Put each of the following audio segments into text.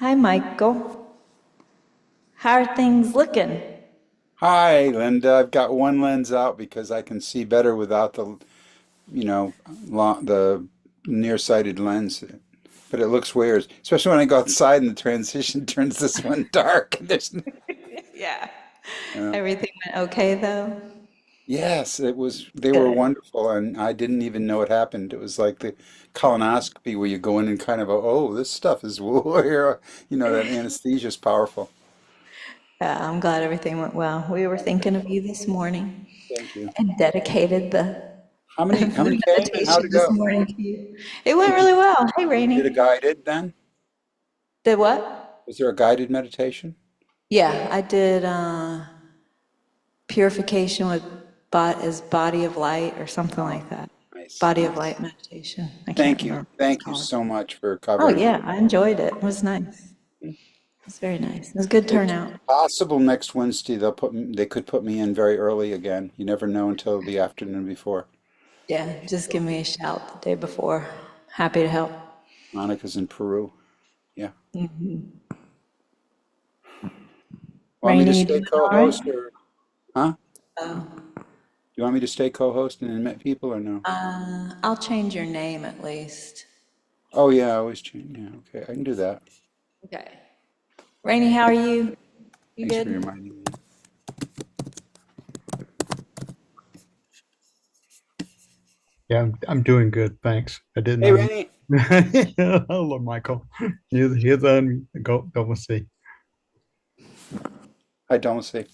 Hi, Michael. How are things looking? Hi, Linda. I've got one lens out because I can see better without the nearsighted lens. But it looks weird, especially when I go outside and the transition turns this one dark. Yeah. Uh, Everything went okay, though? yes, it was. They were Good. wonderful, and I didn't even know it happened. It was like the colonoscopy where you go in and kind of, oh, this stuff is weird. That anesthesia is powerful. Yeah, I'm glad everything went well. We were thinking of you this morning Thank you. and dedicated the, How many the came and how'd meditation it this go? morning to you. It went Did you really well. Hey, did a Rainey. guided then? Did what? Was there a guided meditation? Yeah, I did purification with as body of light or something Oh, like that. nice, Body of nice. light meditation. I can't Thank you. remember what it's Thank you called. so much for Oh, covering it. yeah, I enjoyed it. It was nice. It was very nice. It was a good It's turnout. possible next Wednesday they could put me in very early again. You never know until the afternoon before. Yeah, just give me a shout the day before. Happy to help. Monica's in Peru. Yeah. Want me to Rainy, you stay doing all right? co-host or huh? Do you want me to stay co-host and admit people or no? I'll change your name at least. Oh yeah, I always change. Yeah, okay, I can do that. Okay. Rainy, how are you? You Thanks for good? reminding me. Yeah, I'm doing good, thanks. I didn't Hey, know. Rainey. Hello, Michael. Here's go and see. I don't see.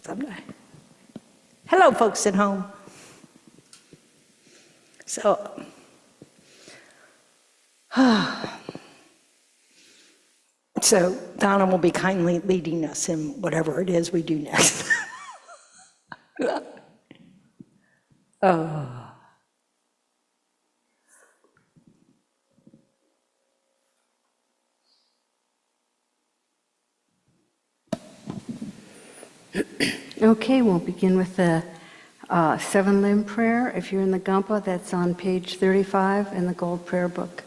Someday. Hello, folks at home. So, So Donna will be kindly leading us in whatever it is we do next. Okay, we'll begin with the seven-limb prayer. If you're in the Gampa, that's on page 35 in the Gold Prayer Book.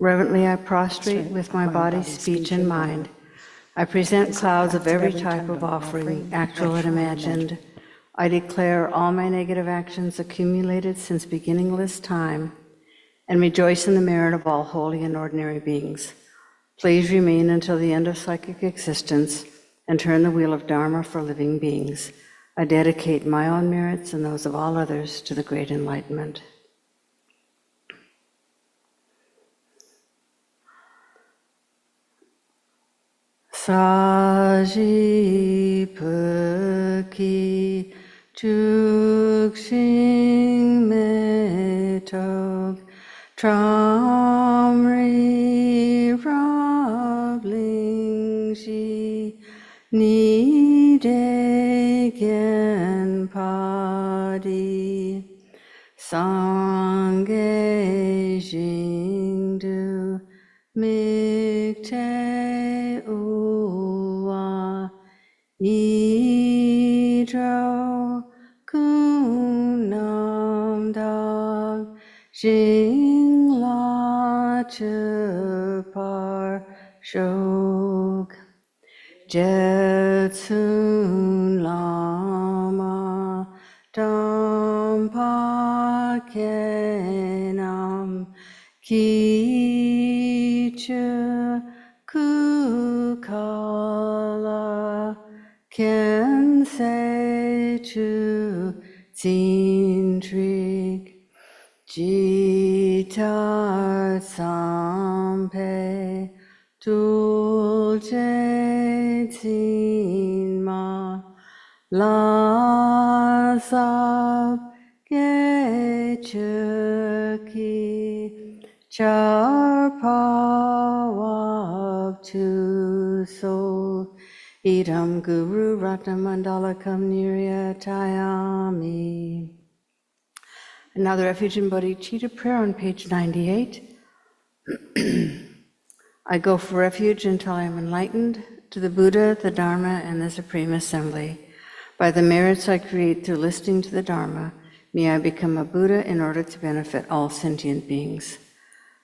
Reverently I prostrate with my body, speech, and mind. I present clouds of every type of offering, actual and imagined. I declare all my negative actions accumulated since beginningless time, and rejoice in the merit of all holy and ordinary beings. Please remain until the end of psychic existence and turn the wheel of Dharma for living beings. I dedicate my own merits and those of all others to the great enlightenment. Sajipaki chukshing metog tramri rabling shi nidegen padi sangye jingdu mikte uwa idro kunam dag jingla chupar shog jetsun lama dampa kenam kichu kukala kensei chu zintrik jitar sampe dulce zinma lasab gechuki charpawab tu so idam guru ratnamandalakam niryatayami. Now the Refuge and Bodhicitta prayer on page 98. I go for refuge until I am enlightened to the Buddha, the Dharma, and the Supreme Assembly. By the merits I create through listening to the Dharma, may I become a Buddha in order to benefit all sentient beings.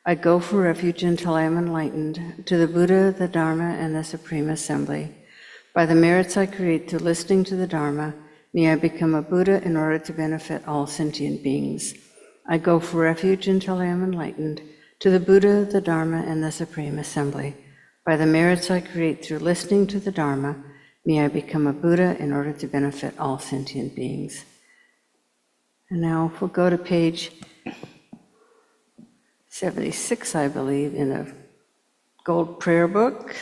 I go for refuge until I am enlightened to the Buddha, the Dharma, and the Supreme Assembly. By the merits I create through listening to the Dharma, may I become a Buddha in order to benefit all sentient beings. I go for refuge until I am enlightened to the Buddha, the Dharma, and the Supreme Assembly. By the merits I create through listening to the Dharma, may I become a Buddha in order to benefit all sentient beings. And now if we'll go to page 76, I believe, in the Gold Prayer Book.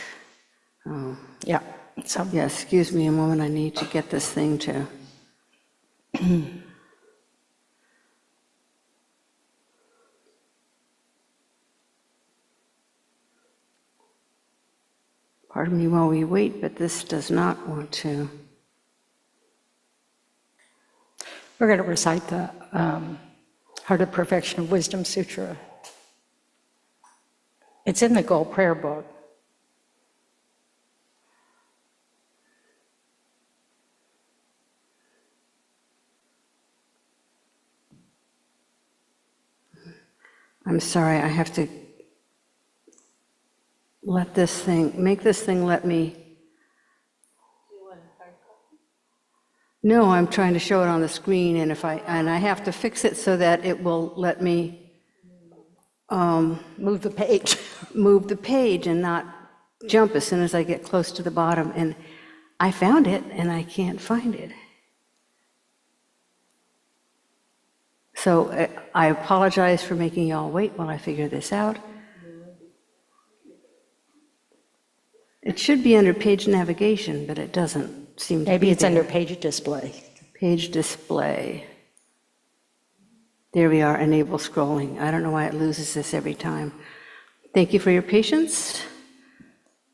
Oh, Yeah. So yeah, excuse me a moment, I need to get this thing to... Pardon me while we wait, but this does not want to. we're going to recite the Heart of Perfection of Wisdom Sutra. It's in the Gold Prayer Book. I'm sorry, I have to make this thing let me. No, I'm trying to show it on the screen, and I have to fix it so that it will let me Move the page. move the page and not jump as soon as I get close to the bottom. And I found it, and I can't find it. So I apologize for making y'all wait while I figure this out. It should be under page navigation, but it doesn't seem to be Maybe it's there. under page display. Page display. There we are, enable scrolling. I don't know why it loses this every time. Thank you for your patience.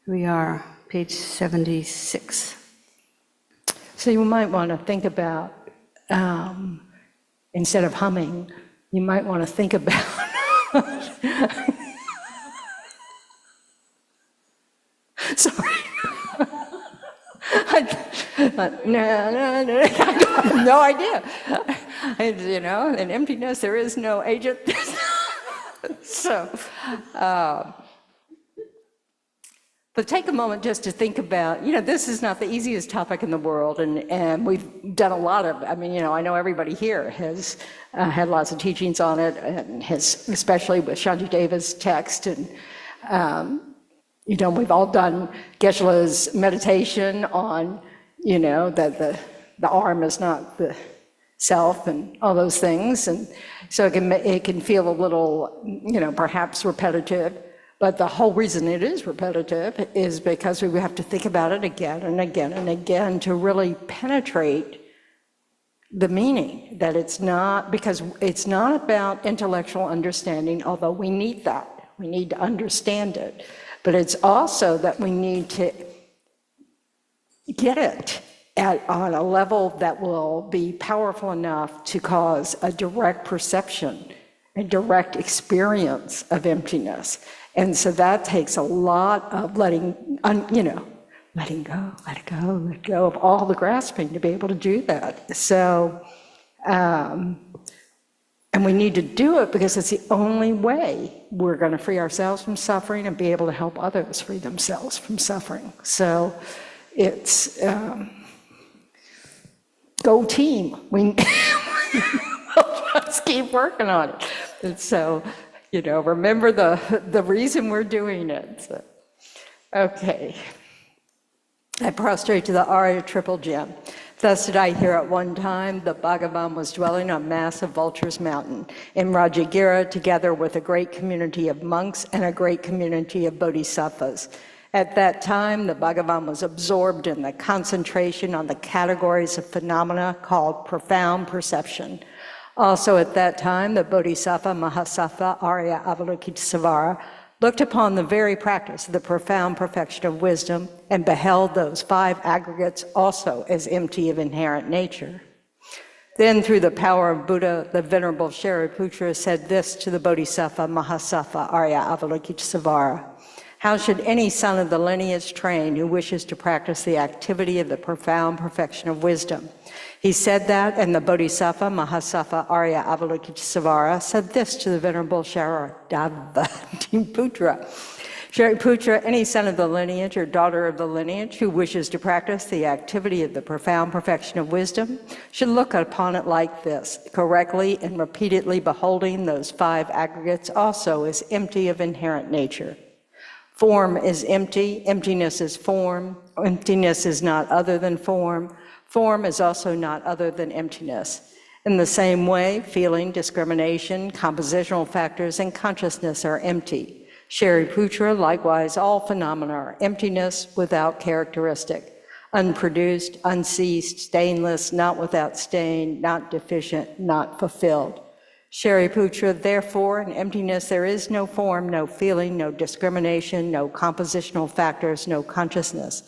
We are page 76. So you might want to think about, instead of humming, you might want to think about sorry. No, I have no idea. You know, in emptiness, there is no agent. So, but take a moment just to think about, you know, this is not the easiest topic in the world, and we've done a lot of, I mean, you know, I know everybody here has had lots of teachings on it, and has, especially with Shanti Deva's text, and you know, we've all done Geshe-la's meditation on, you know, that the arm is not the self and all those things. And so it can feel a little, you know, perhaps repetitive, but the whole reason it is repetitive is because we have to think about it again and again and again to really penetrate the meaning, that it's not, because it's not about intellectual understanding, although we need that. We need to understand it. But it's also that we need to get it on a level that will be powerful enough to cause a direct perception, a direct experience of emptiness. And so that takes a lot of letting go, let it go of all the grasping to be able to do that. So, and we need to do it because it's the only way we're going to free ourselves from suffering and be able to help others free themselves from suffering. So it's go team. We'll just keep working on it. And so, you know, remember the reason we're doing it. So, okay. I prostrate to the Arya Triple Gem. Thus did I hear at one time the Bhagavan was dwelling on massive Vulture's Mountain in Rajagira, together with a great community of monks and a great community of bodhisattvas. At that time, the Bhagavan was absorbed in the concentration on the categories of phenomena called profound perception. Also at that time, the Bodhisattva Mahasattva Arya Avalokitesvara looked upon the very practice of the profound perfection of wisdom and beheld those 5 aggregates also as empty of inherent nature. Then, through the power of Buddha, the Venerable Shariputra said this to the Bodhisattva Mahasattva Arya Avalokitesvara: how should any son of the lineage train who wishes to practice the activity of the profound perfection of wisdom? He said that, and the Bodhisattva Mahasattva Arya Avalokitesvara said this to the Venerable Shariputra: Shariputra, any son of the lineage or daughter of the lineage who wishes to practice the activity of the profound perfection of wisdom should look upon it like this, correctly and repeatedly beholding those 5 aggregates also as empty of inherent nature. Form is empty, emptiness is form, emptiness is not other than form, form is also not other than emptiness. In the same way, feeling, discrimination, compositional factors, and consciousness are empty. Shariputra, likewise, all phenomena are emptiness without characteristic, unproduced, unceased, stainless, not without stain, not deficient, not fulfilled. Shariputra, therefore, in emptiness there is no form, no feeling, no discrimination, no compositional factors, no consciousness.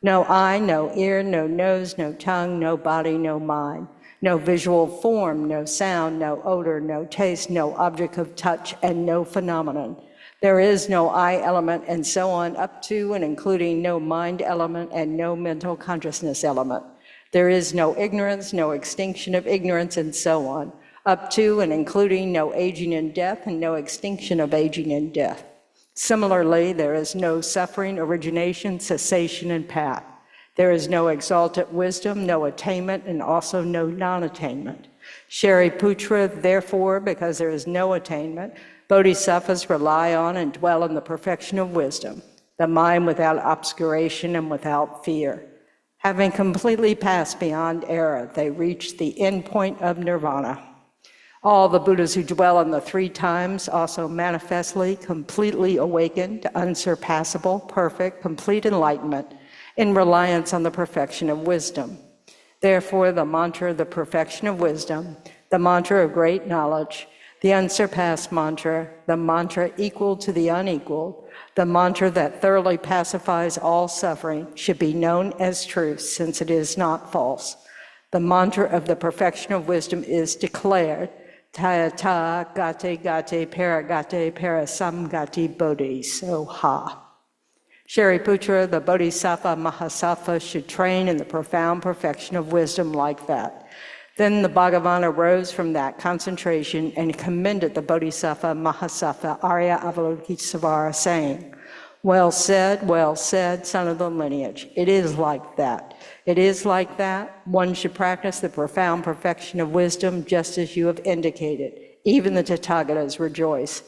No eye, no ear, no nose, no tongue, no body, no mind. No visual form, no sound, no odor, no taste, no object of touch, and no phenomenon. There is no I element, and so on, up to and including no mind element and no mental consciousness element. There is no ignorance, no extinction of ignorance, and so on, up to and including no aging and death and no extinction of aging and death. Similarly, there is no suffering, origination, cessation, and path. There is no exalted wisdom, no attainment, and also no non-attainment. Shariputra, therefore, because there is no attainment, bodhisattvas rely on and dwell in the perfection of wisdom, the mind without obscuration and without fear. Having completely passed beyond error, they reach the end point of nirvana. All the Buddhas who dwell in the 3 times also manifestly, completely awakened to unsurpassable, perfect, complete enlightenment in reliance on the perfection of wisdom. Therefore, the mantra of the perfection of wisdom, the mantra of great knowledge, the unsurpassed mantra, the mantra equal to the unequaled, the mantra that thoroughly pacifies all suffering, should be known as truth, since it is not false. The mantra of the perfection of wisdom is declared, Tayata gate gate paragate parasamgati bodhi soha. Shariputra, the Bodhisattva Mahasattva, should train in the profound perfection of wisdom like that. Then the Bhagavan arose from that concentration and commended the Bodhisattva Mahasattva Arya Avalokitesvara, saying, well said, son of the lineage. It is like that. It is like that. One should practice the profound perfection of wisdom just as you have indicated. Even the Tathagatas rejoice.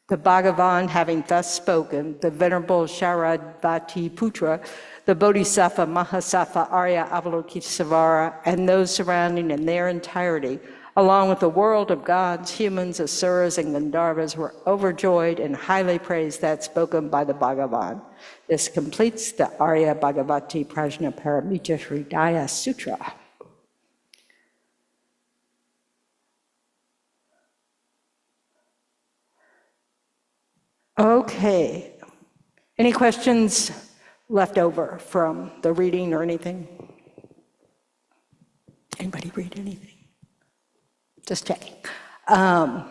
The Bhagavan, having thus spoken, the Venerable Sharadvati Putra, the Bodhisattva Mahasattva Arya Avalokitesvara, and those surrounding in their entirety, along with the world of gods, humans, asuras, and Gandharvas, were overjoyed and highly praised that spoken by the Bhagavan. This completes the Arya Bhagavati Prajna Paramita Hridaya Sutra. Okay. Any questions left over from the reading or anything? Anybody read anything? Just checking. I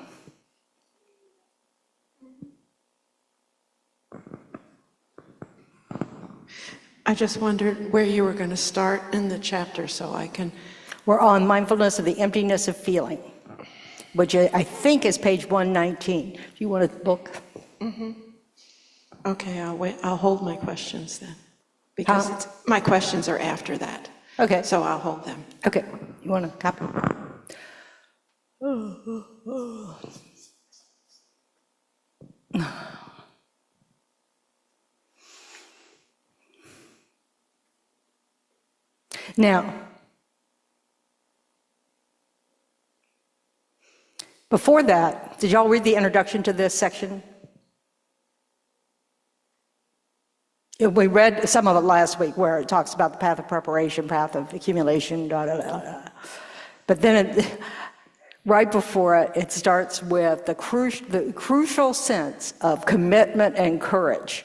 just wondered where you were going to start in the chapter so I can... We're on mindfulness of the emptiness of feeling, which I think is page 119. Do you want to look? Mm-hmm. Okay, I'll wait. I'll hold my questions then. Because my questions are after that. Okay. So I'll hold them. Okay. You want to copy? Now, before that, did y'all read the introduction to this section? We read some of it last week where it talks about the path of preparation, path of accumulation, But then right before it, it starts with the crucial sense of commitment and courage.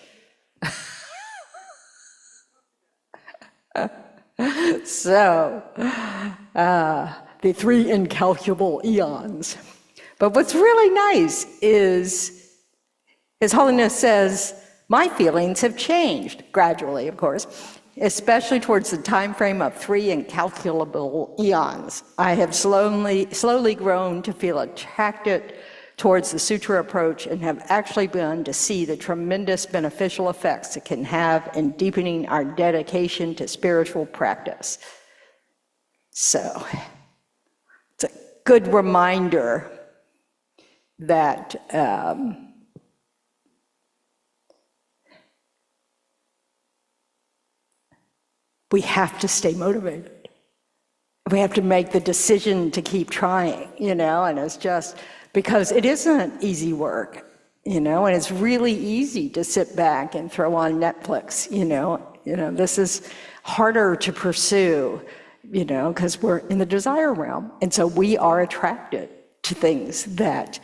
So, the three incalculable eons. But what's really nice is His Holiness says, my feelings have changed, gradually, of course, especially towards the time frame of three incalculable eons. I have slowly grown to feel attracted towards the sutra approach and have actually begun to see the tremendous beneficial effects it can have in deepening our dedication to spiritual practice. So, it's a good reminder that we have to stay motivated. We have to make the decision to keep trying, and it's just because it isn't easy work, and it's really easy to sit back and throw on Netflix, this is harder to pursue, because we're in the desire realm. And so we are attracted to things that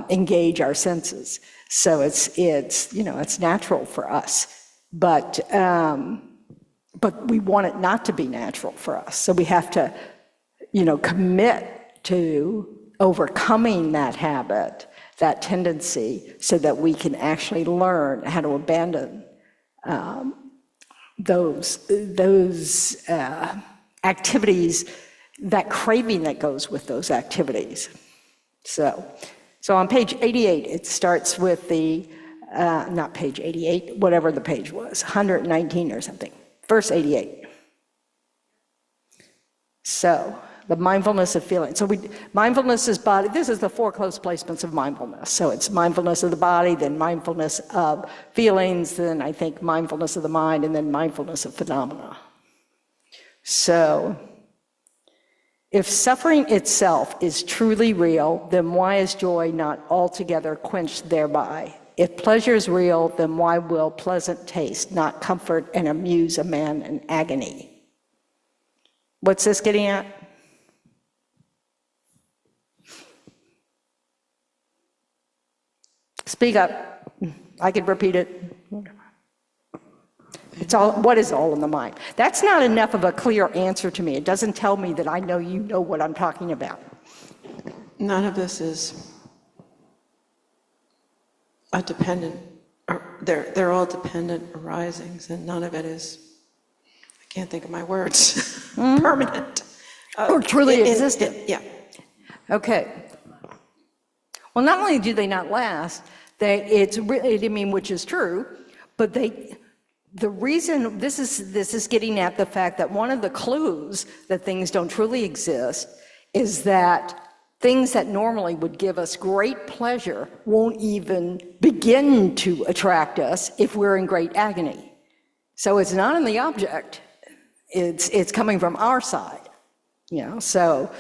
engage our senses. So it's natural for us, but we want it not to be natural for us. So we have to, commit to overcoming that habit, that tendency, so that we can actually learn how to abandon those activities, that craving that goes with those activities. So on page 88, it starts with the, not page 88, whatever the page was, 119 or something. Verse 88. So, the mindfulness of feeling. So mindfulness is body. This is the four close placements of mindfulness. So it's mindfulness of the body, then mindfulness of feelings, then I think mindfulness of the mind, and then mindfulness of phenomena. So, if suffering itself is truly real, then why is joy not altogether quenched thereby? If pleasure is real, then why will pleasant taste not comfort and amuse a man in agony? What's this getting at? Speak up. I could repeat it. It's all, what is all in the mind? That's not enough of a clear answer to me. It doesn't tell me that I know you know what I'm talking about. None of this is a dependent, or they're all dependent arisings, and none of it is, I can't think of my words, permanent. Or truly existent. Yeah. Okay. Well, not only do they not last, it's really, I mean, which is true, but the reason, this is getting at the fact that one of the clues that things don't truly exist is that things that normally would give us great pleasure won't even begin to attract us if we're in great agony. So it's not in the object, it's coming from our side. So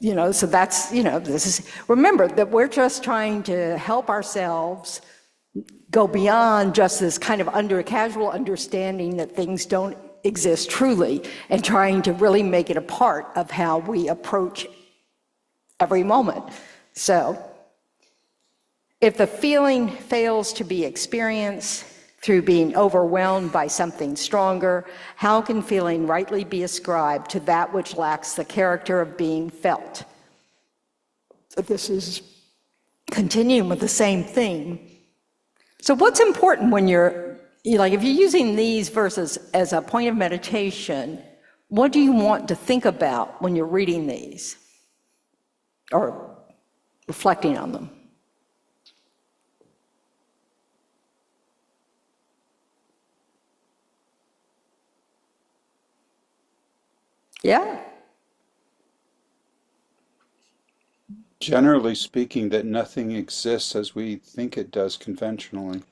that's, this is, remember that we're just trying to help ourselves go beyond just this kind of casual understanding that things don't exist truly, and trying to really make it a part of how we approach every moment. So if the feeling fails to be experienced through being overwhelmed by something stronger, how can feeling rightly be ascribed to that which lacks the character of being felt? So this is continuing with the same theme. So what's important when if you're using these verses as a point of meditation, what do you want to think about when you're reading these or reflecting on them? Yeah. Generally speaking, that nothing exists as we think it does conventionally.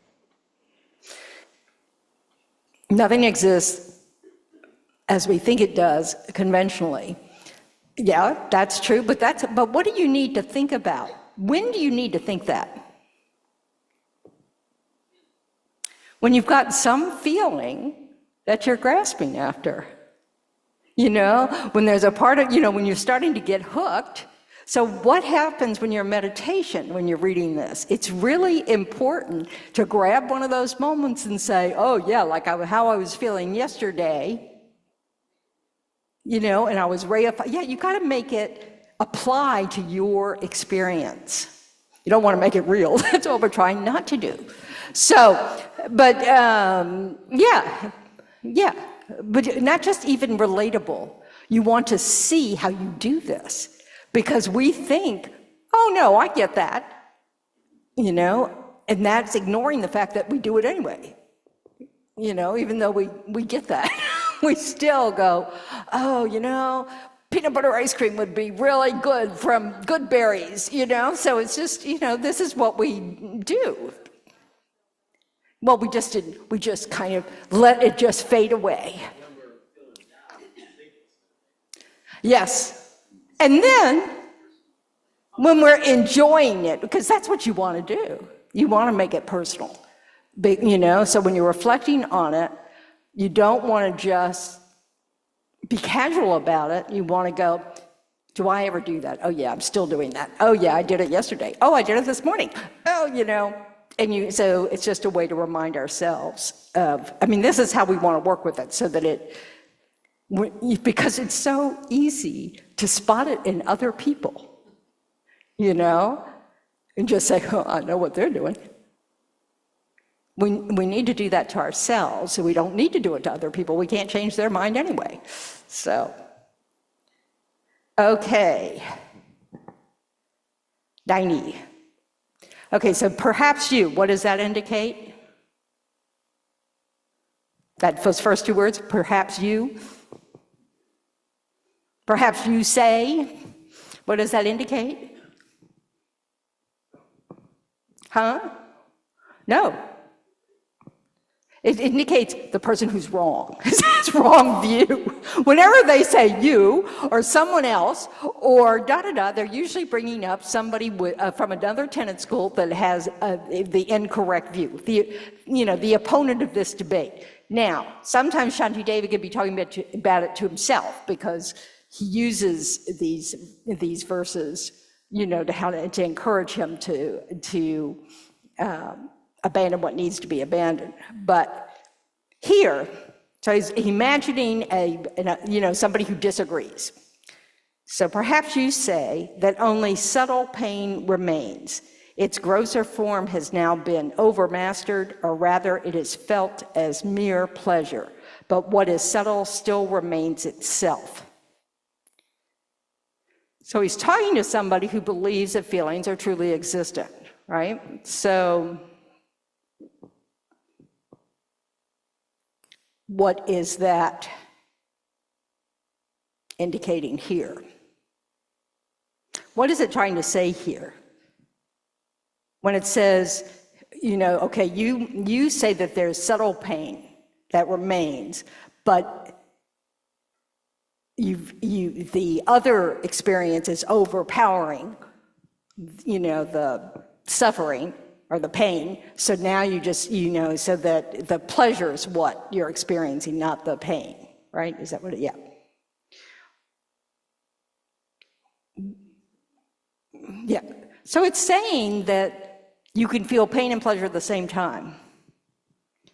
Nothing exists as we think it does conventionally. Yeah, that's true, but what do you need to think about? When do you need to think that? When you've got some feeling that you're grasping after. When there's a part of, when you're starting to get hooked. So what happens when you're in meditation, when you're reading this? It's really important to grab one of those moments and say, oh yeah, like how I was feeling yesterday, and I was reified. Yeah, you got to make it apply to your experience. You don't want to make it real. That's what we're trying not to do. So, but but not just even relatable. You want to see how you do this. Because we think, oh no, I get that, and that's ignoring the fact that we do it anyway. Even though we get that, we still go, oh, peanut butter ice cream would be really good from good berries, So it's just, this is what we do. Well, we just kind of let it just fade away. Yes. And then, when we're enjoying it, because that's what you want to do, you want to make it personal, so when you're reflecting on it, you don't want to just be casual about it. You want to go, do I ever do that? Oh yeah, I'm still doing that. Oh yeah, I did it yesterday. Oh, I did it this morning. Oh, so it's just a way to remind ourselves of, this is how we want to work with it, so that because it's so easy to spot it in other people, and just say, oh, I know what they're doing. We need to do that to ourselves, so we don't need to do it to other people. We can't change their mind anyway. So, okay. 90. Okay, so perhaps you, what does that indicate? Those first two words, perhaps you. Perhaps you say, what does that indicate? Huh? No. It indicates the person who's wrong. It's wrong view. Whenever they say you or someone else or da-da-da, they're usually bringing up somebody from another tenet school that has the incorrect view, the opponent of this debate. Now, sometimes Shantideva could be talking about it to himself, because he uses these verses, to encourage him to abandon what needs to be abandoned. But here, so he's imagining somebody who disagrees. So perhaps you say that only subtle pain remains. Its grosser form has now been overmastered, or rather it is felt as mere pleasure. But what is subtle still remains itself. So he's talking to somebody who believes that feelings are truly existent, right? So what is that indicating here? What is it trying to say here? When it says, okay, you say that there's subtle pain that remains, but the other experience is overpowering, the suffering or the pain. So now you just, so that the pleasure is what you're experiencing, not the pain, right? Is that what yeah. Yeah. So it's saying that you can feel pain and pleasure at the same time.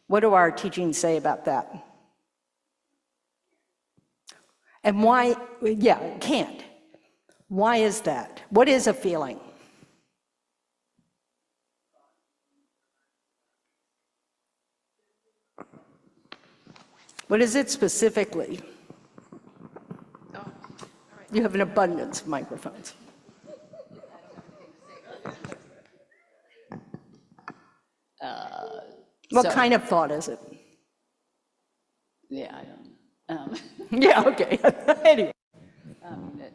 What do our teachings say about that? And why, it can't. Why is that? What is a feeling? What is it specifically? You have an abundance of microphones. What kind of thought is it? Yeah, I don't know. Yeah, okay. Anyway.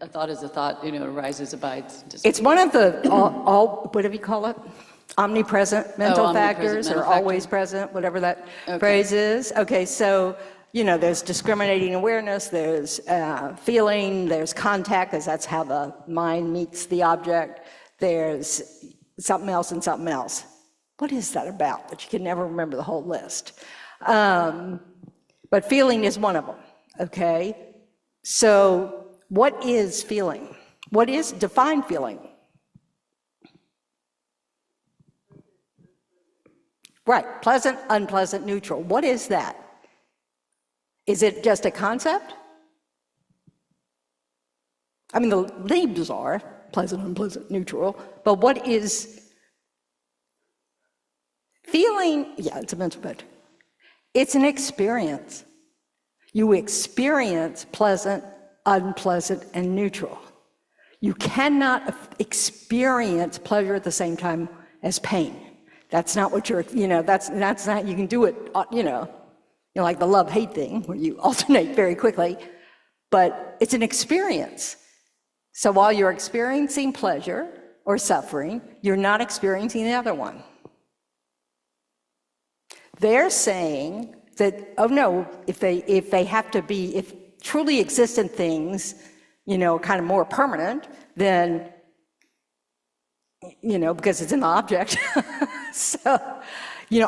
A thought is a thought, arises, abides. It's one of the, all what do you call it? Omnipresent mental factors, or always present, whatever that phrase is. Okay, so, there's discriminating awareness, there's feeling, there's contact, because that's how the mind meets the object. There's something else and something else. What is that about? But you can never remember the whole list. But feeling is one of them, okay? So what is feeling? What is define feeling? Right, pleasant, unpleasant, neutral. What is that? Is it just a concept? I mean, the names are pleasant, unpleasant, neutral, but what is feeling? Yeah, it's a mental picture. It's an experience. You experience pleasant, unpleasant, and neutral. You cannot experience pleasure at the same time as pain. That's not what you're, that's not, you can do it, like the love-hate thing, where you alternate very quickly, but it's an experience. So while you're experiencing pleasure or suffering, you're not experiencing the other one. They're saying that, oh no, if they have to be, if truly existent things, kind of more permanent, then, because it's an object. So,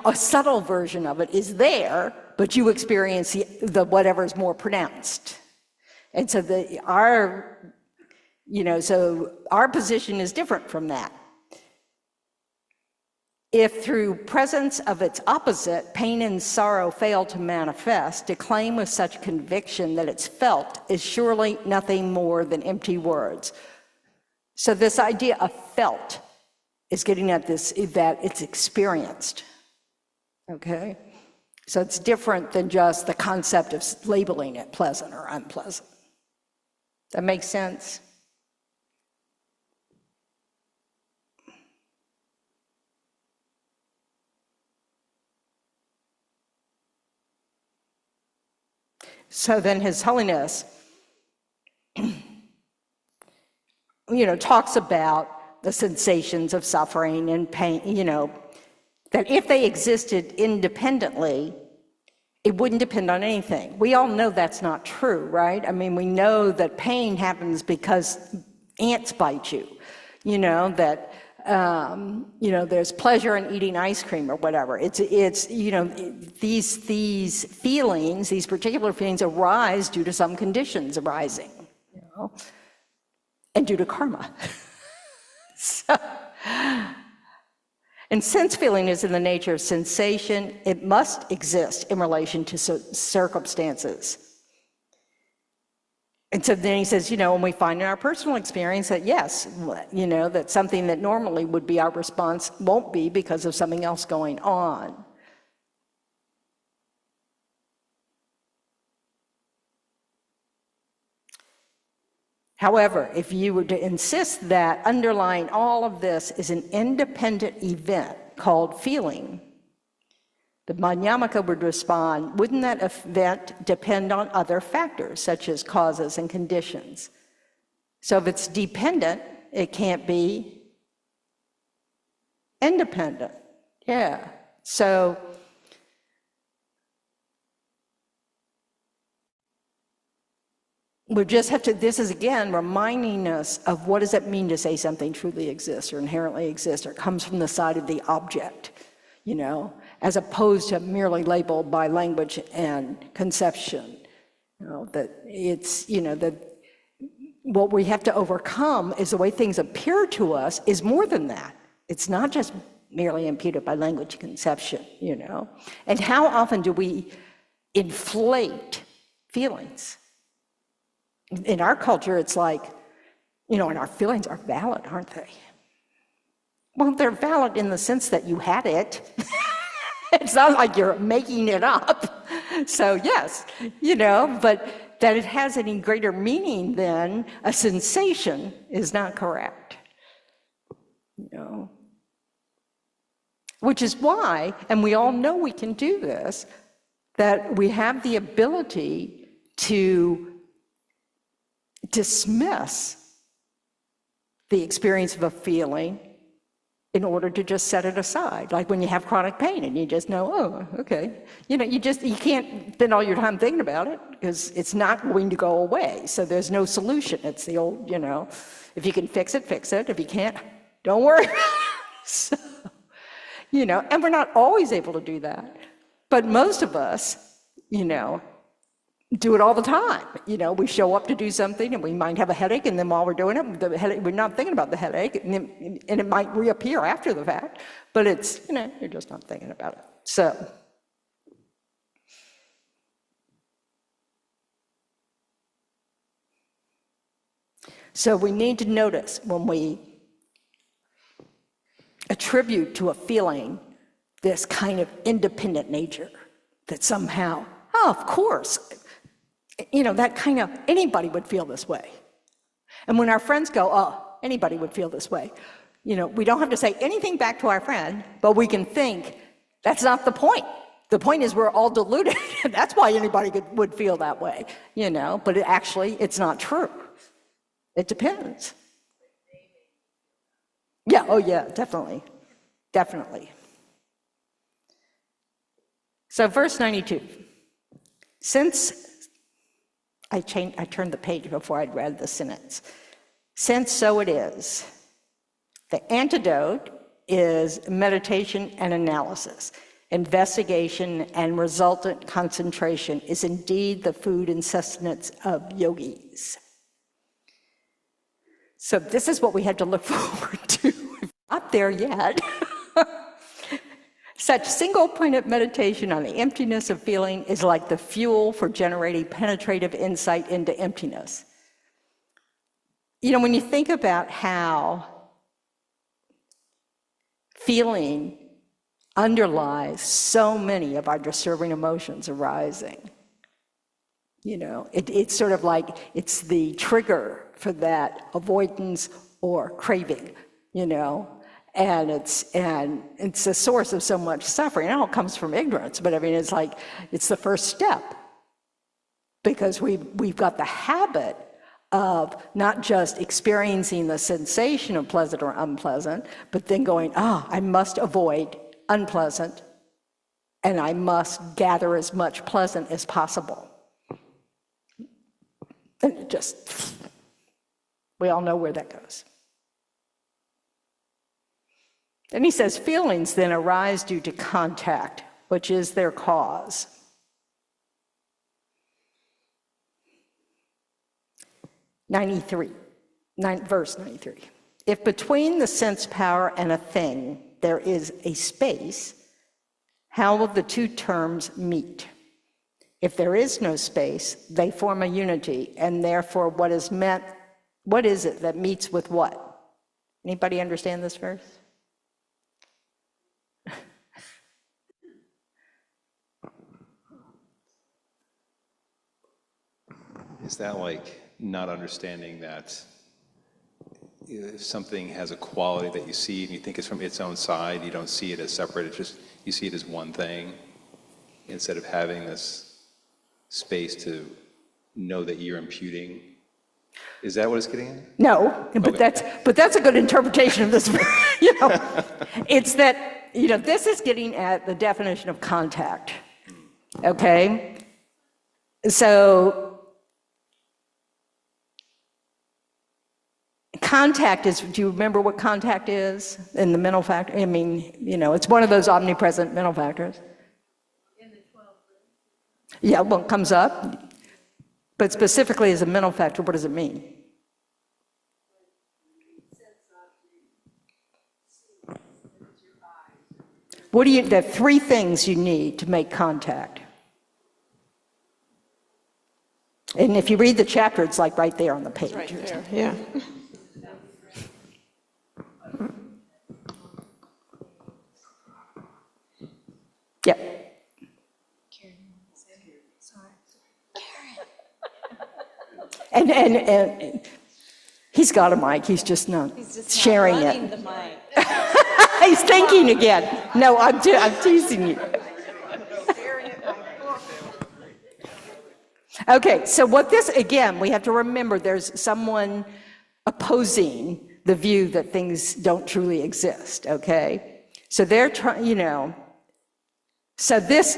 a subtle version of it is there, but you experience the whatever's more pronounced. And so our position is different from that. If through presence of its opposite, pain and sorrow fail to manifest, to claim with such conviction that it's felt is surely nothing more than empty words. So this idea of felt is getting at this, that it's experienced, okay? So it's different than just the concept of labeling it pleasant or unpleasant. That makes sense? So then His Holiness, talks about the sensations of suffering and pain, that if they existed independently, it wouldn't depend on anything. We all know that's not true, right? I mean, we know that pain happens because ants bite you, that, there's pleasure in eating ice cream or whatever. It's these feelings, these particular feelings arise due to some conditions arising, and due to karma. So, And since feeling is in the nature of sensation, it must exist in relation to circumstances. And so then he says, when we find in our personal experience that yes, that something that normally would be our response won't be because of something else going on. However, if you were to insist that underlying all of this is an independent event called feeling, the Madhyamaka would respond, wouldn't that event depend on other factors, such as causes and conditions? So if it's dependent, it can't be independent. Yeah. So we just have to, this is again reminding us of what does it mean to say something truly exists or inherently exists or comes from the side of the object, as opposed to merely labeled by language and conception. That it's, that what we have to overcome is the way things appear to us is more than that. It's not just merely imputed by language and conception, And how often do we inflate feelings? In our culture, it's like, and our feelings are valid, aren't they? Well, they're valid in the sense that you had it. It's not like you're making it up. So yes, but that it has any greater meaning than a sensation is not correct. Which is why, and we all know we can do this, that we have the ability to dismiss the experience of a feeling in order to just set it aside. Like when you have chronic pain and you just know, oh, okay. You can't spend all your time thinking about it because it's not going to go away. So there's no solution. It's the old, if you can fix it, fix it. If you can't, don't worry. So, and we're not always able to do that. But most of us, do it all the time. We show up to do something and we might have a headache, and then while we're doing it, the headache, we're not thinking about the headache, and it might reappear after the fact, but it's, you're just not thinking about it. So we need to notice when we attribute to a feeling this kind of independent nature, that somehow, oh, of course, that kind of, anybody would feel this way. And when our friends go, oh, anybody would feel this way, we don't have to say anything back to our friend, but we can think, that's not the point. The point is we're all deluded. That's why anybody would feel that way, but it's not true. It depends. Yeah, oh yeah, definitely. Definitely. So verse 92. Since I turned the page before I'd read the sentence. Since so it is, the antidote is meditation and analysis. Investigation and resultant concentration is indeed the food and sustenance of yogis. So this is what we had to look forward to. We're not there yet. Such single-pointed meditation on the emptiness of feeling is like the fuel for generating penetrative insight into emptiness. When you think about how feeling underlies so many of our disturbing emotions arising, it's sort of like it's the trigger for that avoidance or craving, And it's a source of so much suffering. It all comes from ignorance, but it's like, it's the first step. Because we've got the habit of not just experiencing the sensation of pleasant or unpleasant, but then going, I must avoid unpleasant, and I must gather as much pleasant as possible. And it just, we all know where that goes. And he says, feelings then arise due to contact, which is their cause. Verse 93. If between the sense power and a thing there is a space, how will the two terms meet? If there is no space, they form a unity, and therefore what is it that meets with what? Anybody understand this verse? Is that like not understanding that if something has a quality that you see and you think it's from its own side, you don't see it as separate, it's just, you see it as one thing, instead of having this space to know that you're imputing? Is that what it's getting at? No, but Okay. that's a good interpretation of this. It's that, this is getting at the definition of contact. Okay? So contact is, do you remember what contact is in the mental factor? I mean, it's one of those omnipresent mental factors. In the 12. Yeah, well, it comes up. But specifically as a mental factor, what does it mean? There are three things you need to make contact. And if you read the chapter, it's like right there on the page. Right there, yeah. Yep. And he's got a mic, he's just not sharing it. The mic. He's thinking again. No, I'm teasing you. Okay, so what this, again, we have to remember there's someone opposing the view that things don't truly exist, okay? So they're trying, so this,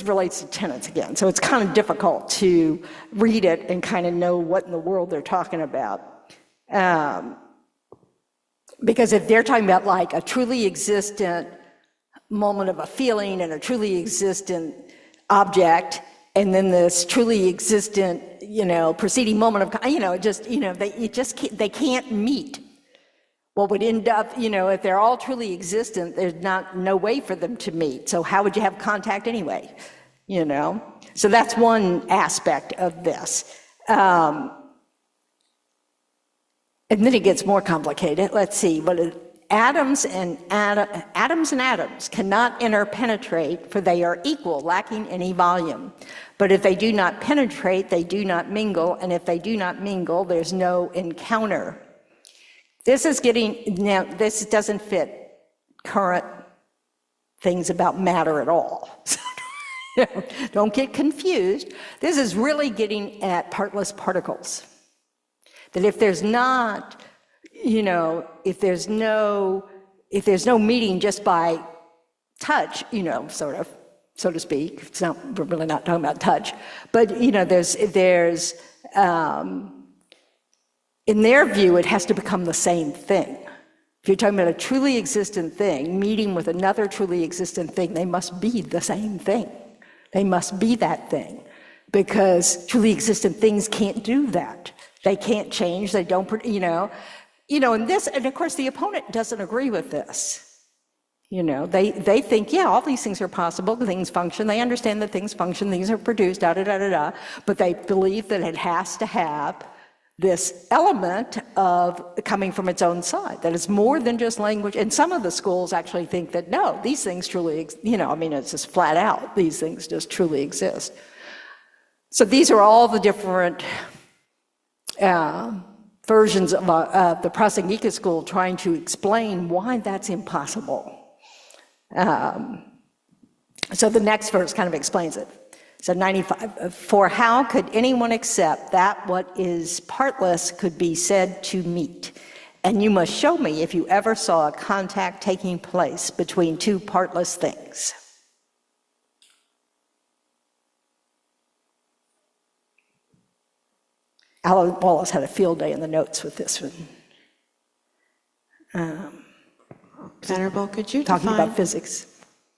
relates to tenets again. So it's kind of difficult to read it and kind of know what in the world they're talking about. Because if they're talking about like a truly existent moment of a feeling and a truly existent object, and then this truly existent, preceding moment of, they can't meet. What would end up, if they're all truly existent, there's no way for them to meet. So how would you have contact anyway? So that's one aspect of this. And then it gets more complicated. Let's see. Atoms and atoms cannot interpenetrate, for they are equal, lacking any volume. But if they do not penetrate, they do not mingle, and if they do not mingle, there's no encounter. This doesn't fit current things about matter at all. Don't get confused. This is really getting at partless particles. That if there's not, if there's no meeting just by touch, sort of, so to speak, we're really not talking about touch, but there's in their view, it has to become the same thing. If you're talking about a truly existent thing, meeting with another truly existent thing, they must be the same thing. They must be that thing, because truly existent things can't do that. They can't change, they don't, and of course the opponent doesn't agree with this. They think, yeah, all these things are possible, things function, they understand that things function, things are produced, but they believe that it has to have this element of coming from its own side, that it's more than just language. And some of the schools actually think that, no, these things truly, it's just flat out, these things just truly exist. So these are all the different versions of the Prasangika school trying to explain why that's impossible. So the next verse kind of explains it. So 95, for how could anyone accept that what is partless could be said to meet? And you must show me if you ever saw a contact taking place between two partless things. Alan Wallace had a field day in the notes with this one. Venerable, could you Talking define, about physics.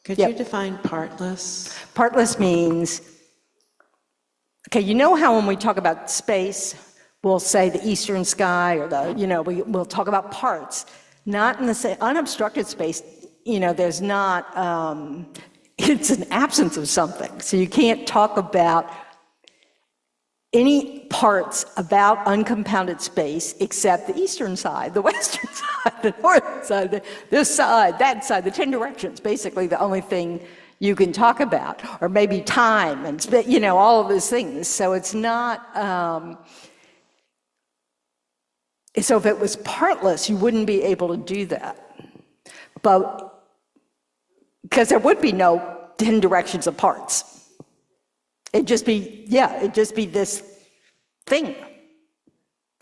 could Yep. you define partless? Partless means, okay, how when we talk about space, we'll say the eastern sky or we'll talk about parts. Not in the same, unobstructed space there's not, it's an absence of something. So you can't talk about any parts about uncompounded space except the eastern side, the western side, the northern side, this side, that side, the 10 directions, basically the only thing you can talk about, or maybe time and, all of those things. So it's not, so if it was partless, you wouldn't be able to do that. But, because there would be no 10 directions of parts. It'd just be this thing,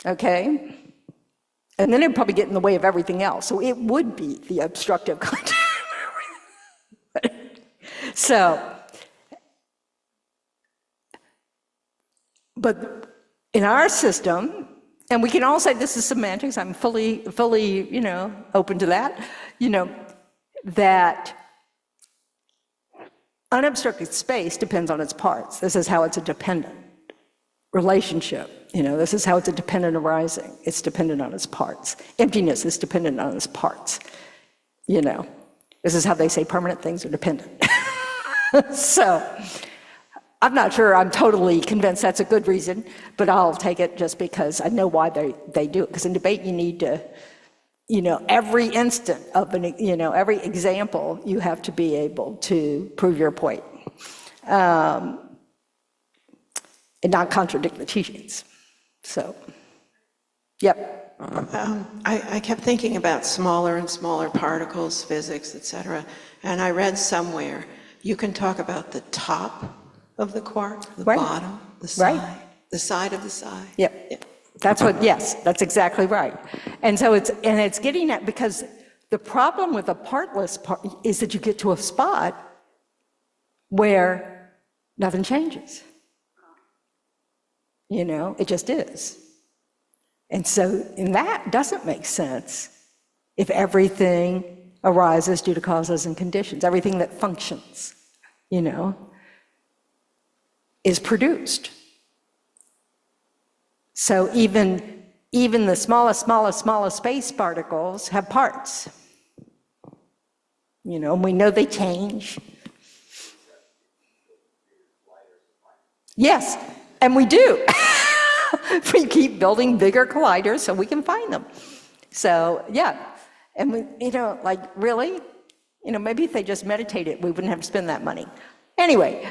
okay? And then it'd probably get in the way of everything else. So it would be the obstructive content. So, but in our system, and we can all say this is semantics, I'm fully, open to that, that unobstructed space depends on its parts. This is how it's a dependent relationship. This is how it's a dependent arising. It's dependent on its parts. Emptiness is dependent on its parts. This is how they say permanent things are dependent. So I'm not sure I'm totally convinced that's a good reason, but I'll take it just because I know why they do it. Because in debate, you need to, every instant of every example, you have to be able to prove your point and not contradict the teachings. So, yep. I kept thinking about smaller and smaller particles, physics, etc. And I read somewhere you can talk about the top of the quark, the Right. bottom, the side, Right. the side of the side. Yep. That's what, yes, that's exactly right. And so it's getting at, because the problem with a partless part is that you get to a spot where nothing changes. It just is. And so, and that doesn't make sense if everything arises due to causes and conditions, everything that functions, is produced. So even the smallest space particles have parts. And we know they change. Yes, and we do. We keep building bigger colliders so we can find them. So, yeah. And we, really, maybe if they just meditated, we wouldn't have to spend that money. Anyway,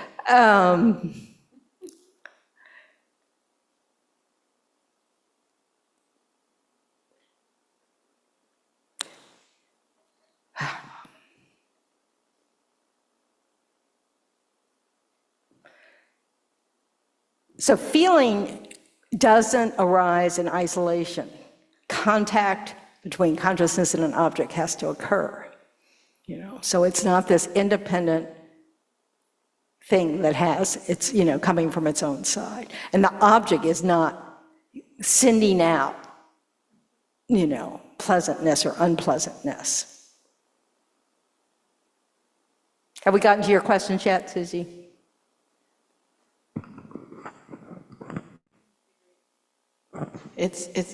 so feeling doesn't arise in isolation. Contact between consciousness and an object has to occur. So it's not this independent thing that it's coming from its own side. And the object is not sending out, pleasantness or unpleasantness. Have we gotten to your questions yet, Susie?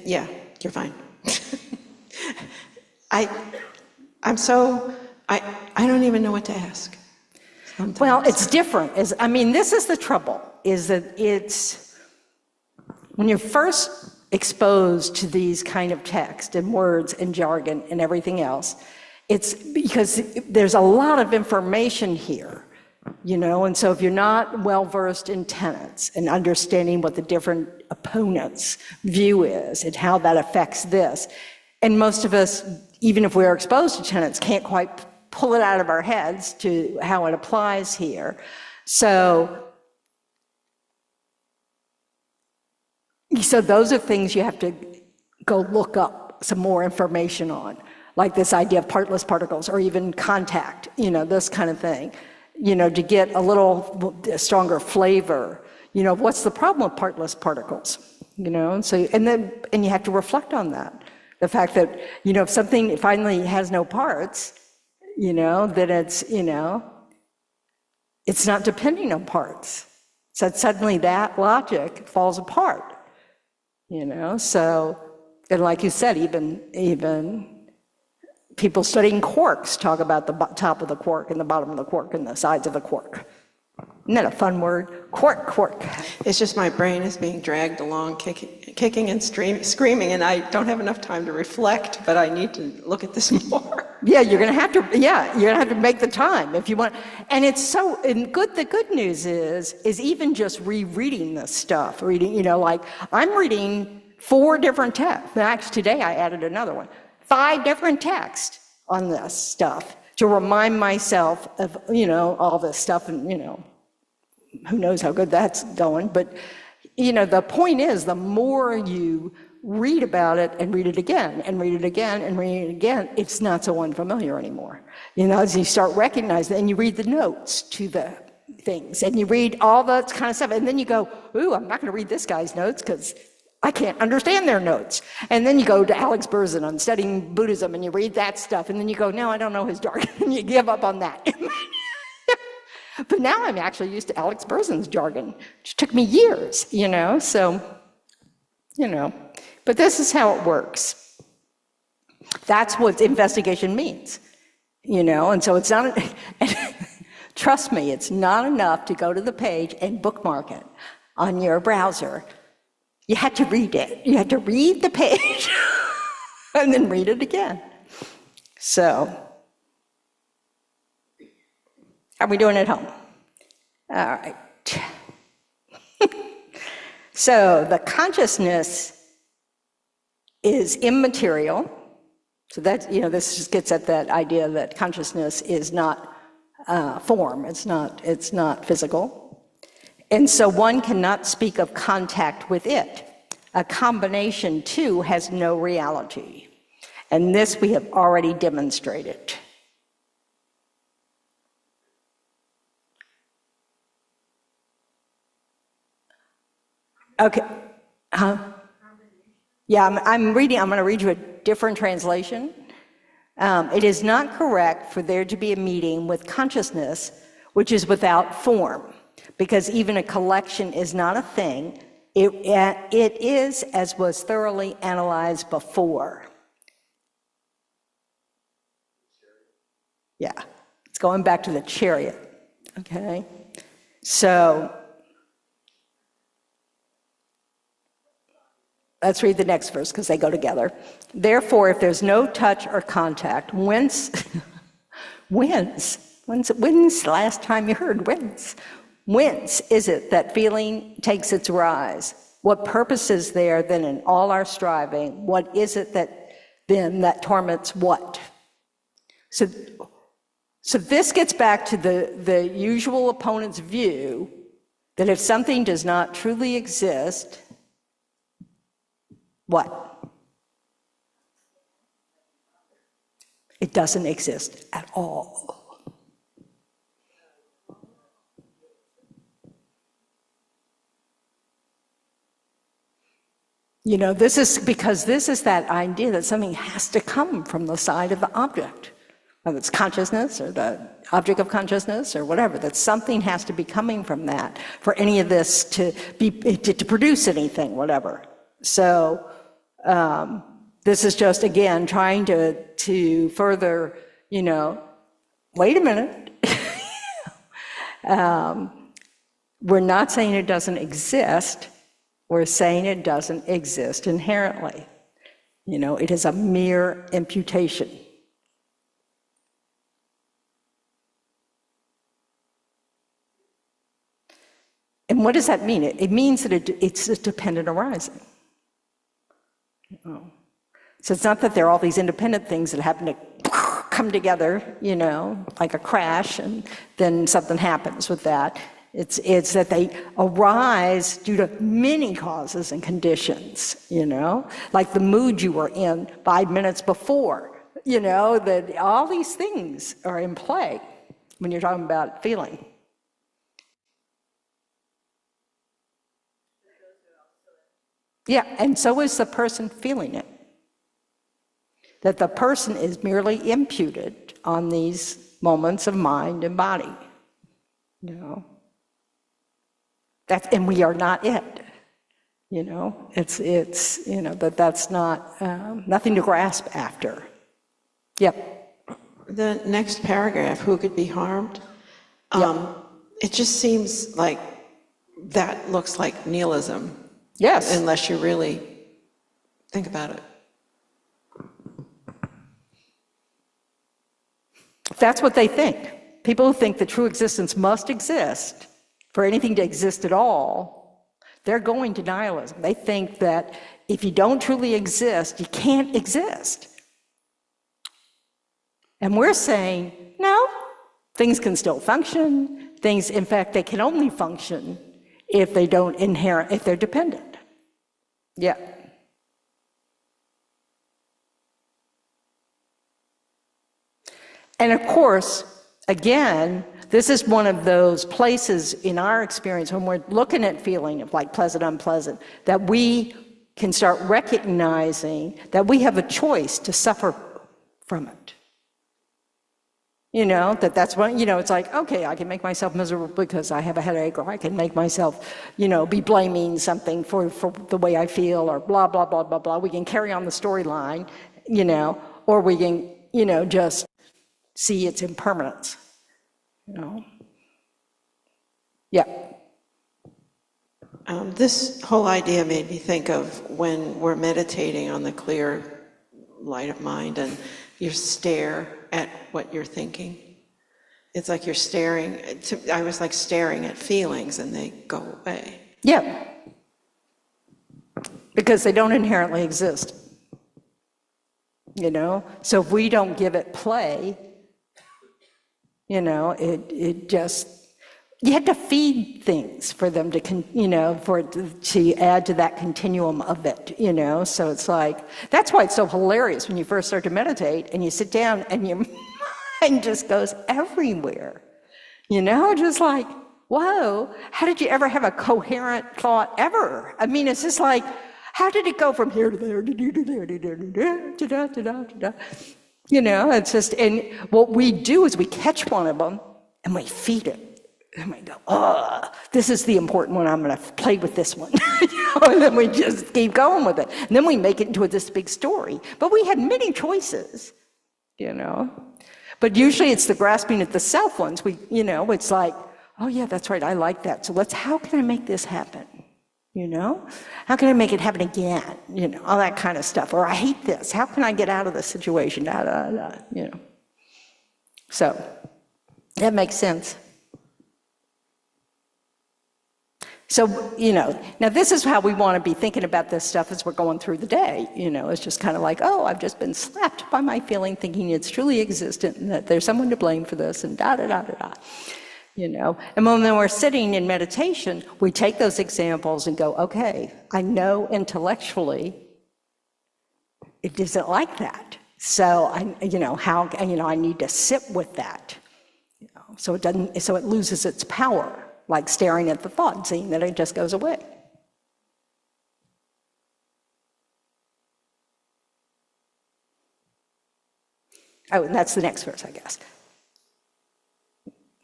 Yeah, you're fine. I don't even know what to ask. Sometimes. Well, it's different. This is the trouble, is that it's, when you're first exposed to these kind of text and words and jargon and everything else, it's because there's a lot of information here, and so if you're not well-versed in tenets and understanding what the different opponents' view is and how that affects this, and most of us, even if we're exposed to tenets, can't quite pull it out of our heads to how it applies here. So those are things you have to go look up some more information on, like this idea of partless particles or even contact, this kind of thing, to get a little stronger flavor, what's the problem with partless particles, and you have to reflect on that. The fact that, if something finally has no parts, that it's not depending on parts. So suddenly that logic falls apart, so, and like you said, even People studying quarks talk about the top of the quark and the bottom of the quark and the sides of the quark. Isn't that a fun word? Quark, quark. It's just my brain is being dragged along, kicking and screaming, and I don't have enough time to reflect, but I need to look at this more. Yeah, you're gonna have to, yeah, you're gonna have to make the time if you want. And it's so, and the good news is even just rereading this stuff, reading, you know, like I'm reading 4 different texts. Actually, today I added another one. 5 different texts on this stuff to remind myself of, you know, all this stuff, and, you know, who knows how good that's going. But, you know, the point is, the more you read about it and read it again and read it again and read it again, it's not so unfamiliar anymore. You know, as you start recognizing, and you read the notes to the things, and you read all that kind of stuff, and then you go, ooh, I'm not going to read this guy's notes because I can't understand their notes. And then you go to Alex Berzin on studying Buddhism, and you read that stuff, and then you go, no, I don't know his jargon, and you give up on that. But now I'm actually used to Alex Berzin's jargon, which took me years, you know, so, you know. But this is how it works. That's what investigation means, you know, and so it's not, trust me, it's not enough to go to the page and bookmark it on your browser. You had to read it. You had to read the page and then read it again. So, how are we doing at home? All right. So the consciousness is immaterial. So that, you know, this just gets at that idea that consciousness is not form. It's not physical. And so one cannot speak of contact with it. A combination, too, has no reality. And this we have already demonstrated. Okay. Yeah, I'm going to read you a different translation. It is not correct for there to be a meeting with consciousness which is without form, because even a collection is not a thing. It is as was thoroughly analyzed before. Yeah, it's going back to the chariot, okay? So, let's read the next verse because they go together. Therefore, if there's no touch or contact, when's the last time you heard whence? Whence is it that feeling takes its rise? What purpose is there then in all our striving? What is it that torments what? So this gets back to the usual opponent's view that if something does not truly exist, what? It doesn't exist at all. You know, this is that idea that something has to come from the side of the object, whether it's consciousness or the object of consciousness or whatever, that something has to be coming from that for any of this to produce anything, whatever. So this is just, again, trying to further, you know, wait a minute. We're not saying it doesn't exist. We're saying it doesn't exist inherently. You know, it is a mere imputation. And what does that mean? It means that it's a dependent arising. So it's not that there are all these independent things that happen to come together, you know, like a crash, and then something happens with that. It's that they arise due to many causes and conditions, you know, like the mood you were in 5 minutes before, you know, that all these things are in play when you're talking about feeling. Yeah, and so is the person feeling it. That the person is merely imputed on these moments of mind and body, you know. And we are not it, you know. It's you know, that's not nothing to grasp after. Yep. The next paragraph, who could be harmed? It just seems like that looks like nihilism, Yes. unless you really think about it. That's what they think. People who think that true existence must exist for anything to exist at all, they're going to nihilism. They think that if you don't truly exist, you can't exist. And we're saying, no, things can still function. Things, in fact, they can only function if they don't inherit, if they're dependent. Yeah. And of course, again, this is one of those places in our experience when we're looking at feeling of like pleasant, unpleasant, that we can start recognizing that we have a choice to suffer from it. You know, that's what, you know, it's like, okay, I can make myself miserable because I have a headache, or I can make myself, you know, be blaming something for the way I feel, or blah, blah, blah, blah, blah. We can carry on the storyline, you know, or we can, you know, just see its impermanence, you know. Yeah. This whole idea made me think of when we're meditating on the clear light of mind and you stare at what you're thinking. It's like you're staring, I was like staring at feelings and they go away. Yeah. Because they don't inherently exist. You know? So if we don't give it play, you know, it just, you had to feed things for them to, you know, for it to add to that continuum of it, you know? So it's like, that's why it's so hilarious when you first start to meditate and you sit down and your mind just goes everywhere, you know? Just like, whoa, how did you ever have a coherent thought ever? I mean, it's just like, how did it go from here to there, to there, you know, it's just, and what we do is we catch one of them and we feed it. And we go, oh, this is the important one, I'm going to play with this one. You know, and then we just keep going with it. And then we make it into this big story. But we had many choices, you know. But usually it's the grasping at the self ones. We, you know, it's like, oh yeah, that's right, I like that. So how can I make this happen? You know? How can I make it happen again? You know, all that kind of stuff. Or I hate this. How can I get out of this situation? You know. So that makes sense. So, you know, now this is how we want to be thinking about this stuff as we're going through the day. You know, it's just kind of like, oh, I've just been slapped by my feeling thinking it's truly existent and that there's someone to blame for this and da-da-da-da-da. You know, and when we're sitting in meditation, we take those examples and go, okay, I know intellectually it isn't like that. So you know, I need to sit with that. You know, so it loses its power. Like staring at the thought, seeing that it just goes away. Oh, and that's the next verse, I guess.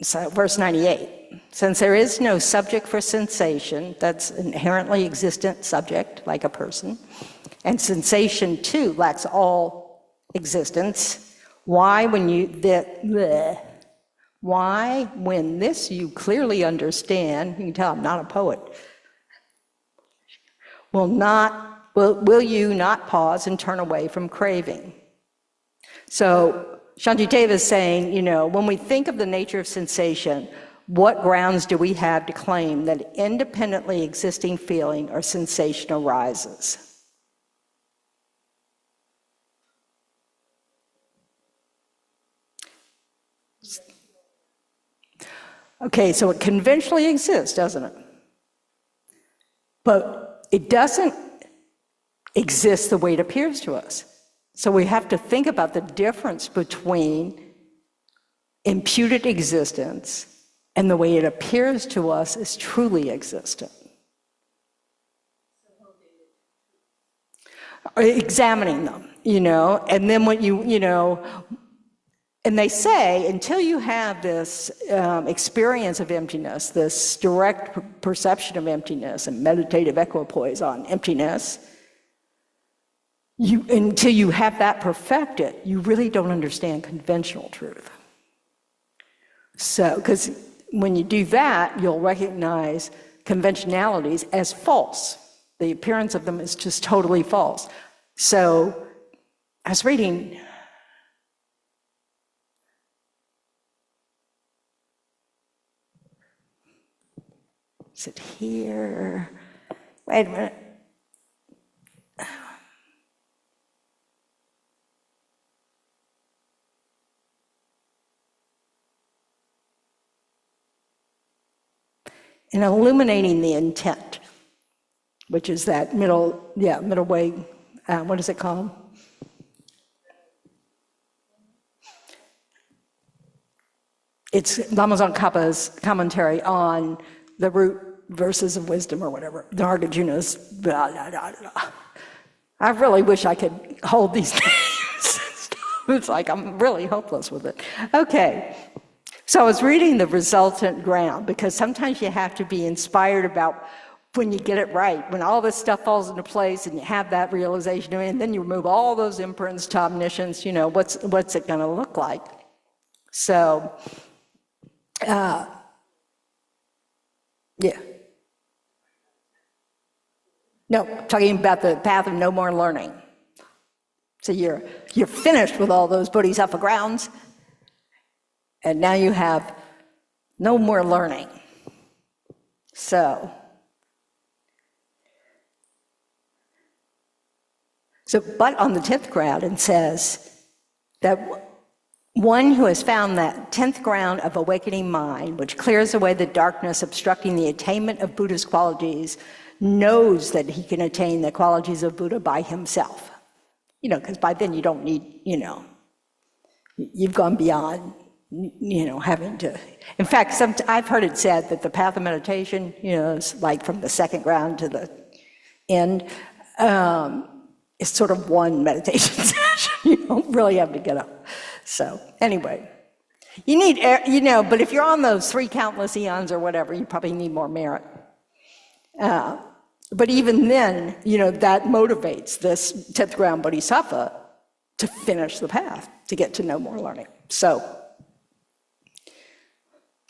So verse 98, since there is no subject for sensation, that's an inherently existent subject, like a person, and sensation too lacks all existence, why, when this you clearly understand, you can tell I'm not a poet, will you not pause and turn away from craving? So Shantideva is saying, you know, when we think of the nature of sensation, what grounds do we have to claim that independently existing feeling or sensation arises? Okay, so it conventionally exists, doesn't it? But it doesn't exist the way it appears to us. So we have to think about the difference between imputed existence and the way it appears to us as truly existent. Examining them, you know, and then when you know, and they say, until you have this experience of emptiness, this direct perception of emptiness and meditative equipoise on emptiness, until you have that perfected, you really don't understand conventional truth. So, because when you do that, you'll recognize conventionalities as false. The appearance of them is just totally false. So, I was reading, is it here? Wait a minute. In illuminating the intent, which is that middle way, what is it called? It's Lamrim Kappa's commentary on the root verses of wisdom or whatever, the Argajuna's blah, blah, blah, blah. I really wish I could hold these names. It's like I'm really hopeless with it. Okay. So I was reading the resultant ground, because sometimes you have to be inspired about when you get it right, when all this stuff falls into place and you have that realization, and then you remove all those imprints to omniscience, what's it going to look like? So, yeah. No, talking about the path of no more learning. So you're finished with all those bodhisattva grounds, and now you have no more learning. So but on the 10th ground, it says that one who has found that 10th ground of awakening mind, which clears away the darkness obstructing the attainment of Buddha's qualities, knows that he can attain the qualities of Buddha by himself. Because by then you don't need, you've gone beyond, having to. In fact, I've heard it said that the path of meditation, is like from the 2nd ground to the end, is sort of one meditation session. You don't really have to get up. So anyway, you need, but if you're on those 3 countless eons or whatever, you probably need more merit. But even then, that motivates this 10th ground bodhisattva to finish the path, to get to no more learning. So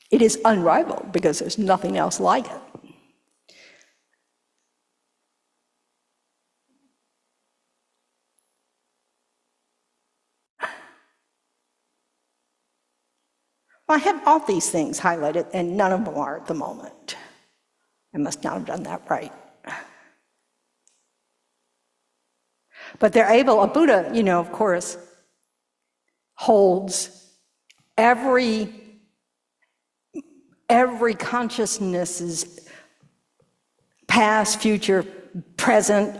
it is unrivaled because there's nothing else like it. Well, I have all these things highlighted, and none of them are at the moment. I must not have done that right. But they're able, a Buddha, of course, holds every consciousness's past, future, present,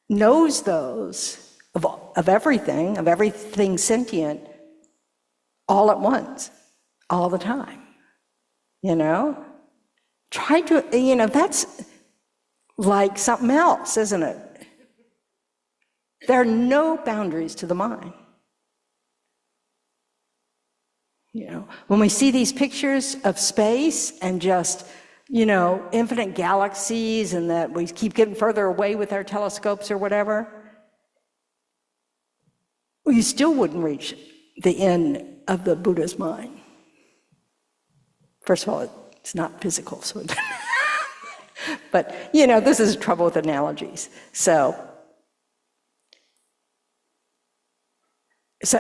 knows those of everything sentient, all at once, all the time. Try to, that's like something else, isn't it? There are no boundaries to the mind. When we see these pictures of space and just, infinite galaxies, and that we keep getting further away with our telescopes or whatever, you still wouldn't reach the end of the Buddha's mind. First of all, it's not physical, so but this is trouble with analogies. So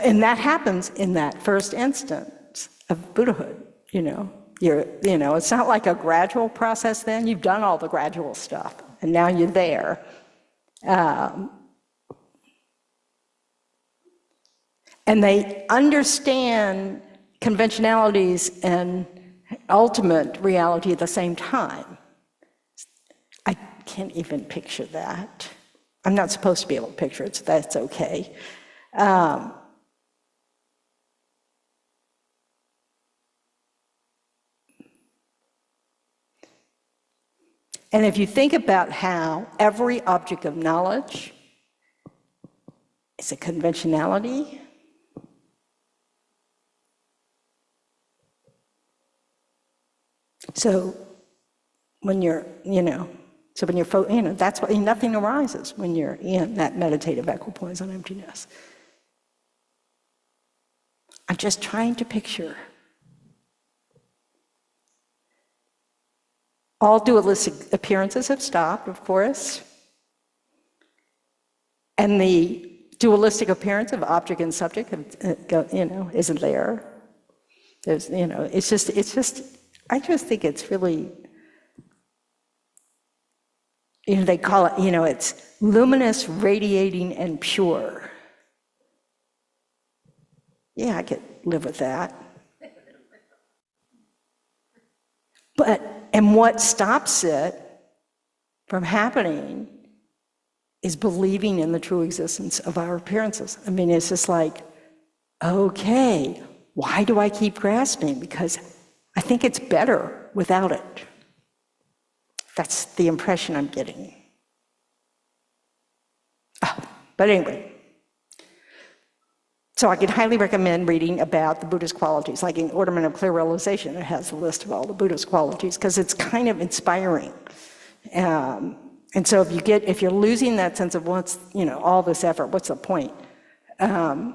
and that happens in that first instance of Buddhahood. It's not like a gradual process. Then you've done all the gradual stuff, and now you're there. And they understand conventionalities and ultimate reality at the same time. I can't even picture that. I'm not supposed to be able to picture it, so that's okay. And if you think about how every object of knowledge is a conventionality, so when you're, So when you're, that's why nothing arises when you're in that meditative equipoise on emptiness. I'm just trying to picture all dualistic appearances have stopped, of course, and the dualistic appearance of object and subject have, isn't there. There's, it's just, I just think it's really, they call it, it's luminous, radiating, and pure. Yeah, I could live with that. And what stops it from happening is believing in the true existence of our appearances. I mean, it's just like, okay, why do I keep grasping? Because I think it's better without it. That's the impression I'm getting. But anyway, so I can highly recommend reading about the Buddha's qualities, like in Ornament of Clear Realization, it has a list of all the Buddha's qualities, because it's kind of inspiring. And so if you're losing that sense of what's, all this effort, what's the point? That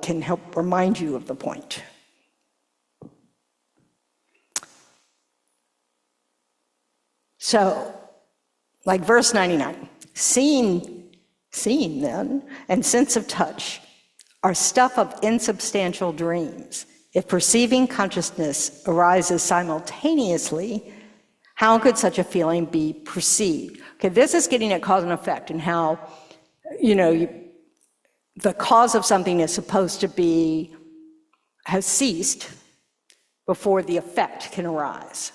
can help remind you of the point. So, like verse 99, seeing then, and sense of touch are stuff of insubstantial dreams. If perceiving consciousness arises simultaneously, how could such a feeling be perceived? Okay, this is getting at cause and effect and how, the cause of something is supposed to has ceased before the effect can arise,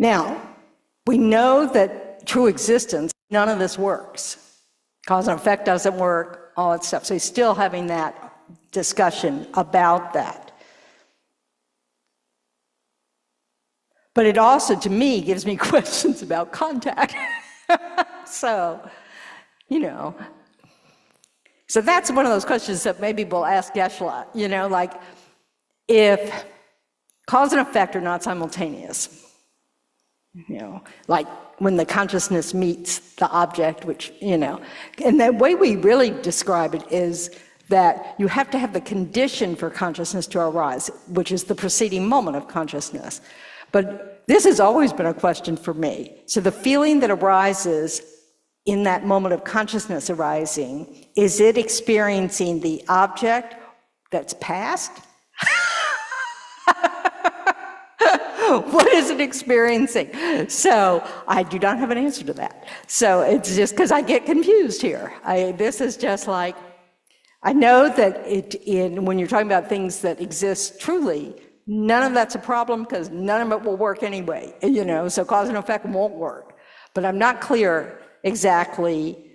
Now, we know that true existence, none of this works. Cause and effect doesn't work, all that stuff. So he's still having that discussion about that. But it also, to me, gives me questions about contact. So, so that's one of those questions that maybe we'll ask Geshe-la, like if cause and effect are not simultaneous, like when the consciousness meets the object, which, and the way we really describe it is that you have to have the condition for consciousness to arise, which is the preceding moment of consciousness. But this has always been a question for me. So the feeling that arises in that moment of consciousness arising, is it experiencing the object that's past? What is it experiencing? So I do not have an answer to that. So it's just because I get confused here. This is just like, I know that when you're talking about things that exist truly, none of that's a problem because none of it will work anyway, so cause and effect won't work. But I'm not clear exactly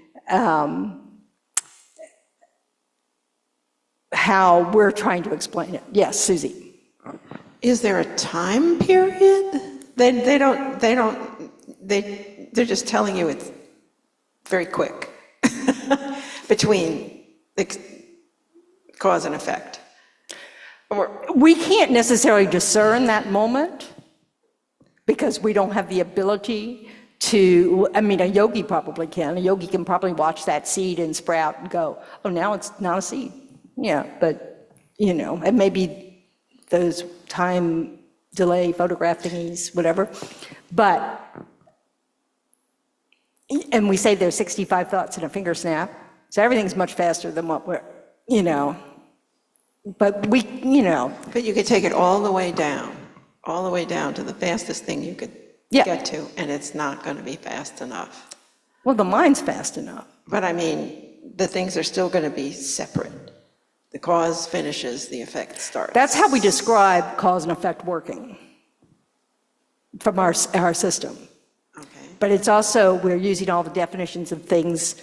how we're trying to explain it. Yes, Susie. Is there a time period? They're just telling you it's very quick between the cause and effect. We can't necessarily discern that moment because we don't have the ability to, a yogi probably can. A yogi can probably watch that seed and sprout and go, oh, now it's not a seed. Yeah, but, it may be those time delay, photograph thingies, whatever. And we say there's 65 thoughts in a finger snap, so everything's much faster than what we're, but we, But you could take it all the way down to the fastest thing you could get to, and it's not going to be fast enough. Well, the mind's fast enough. But the things are still going to be separate. The cause finishes, the effect starts. That's how we describe cause and effect working from our system. Okay. But it's also, we're using all the definitions of things,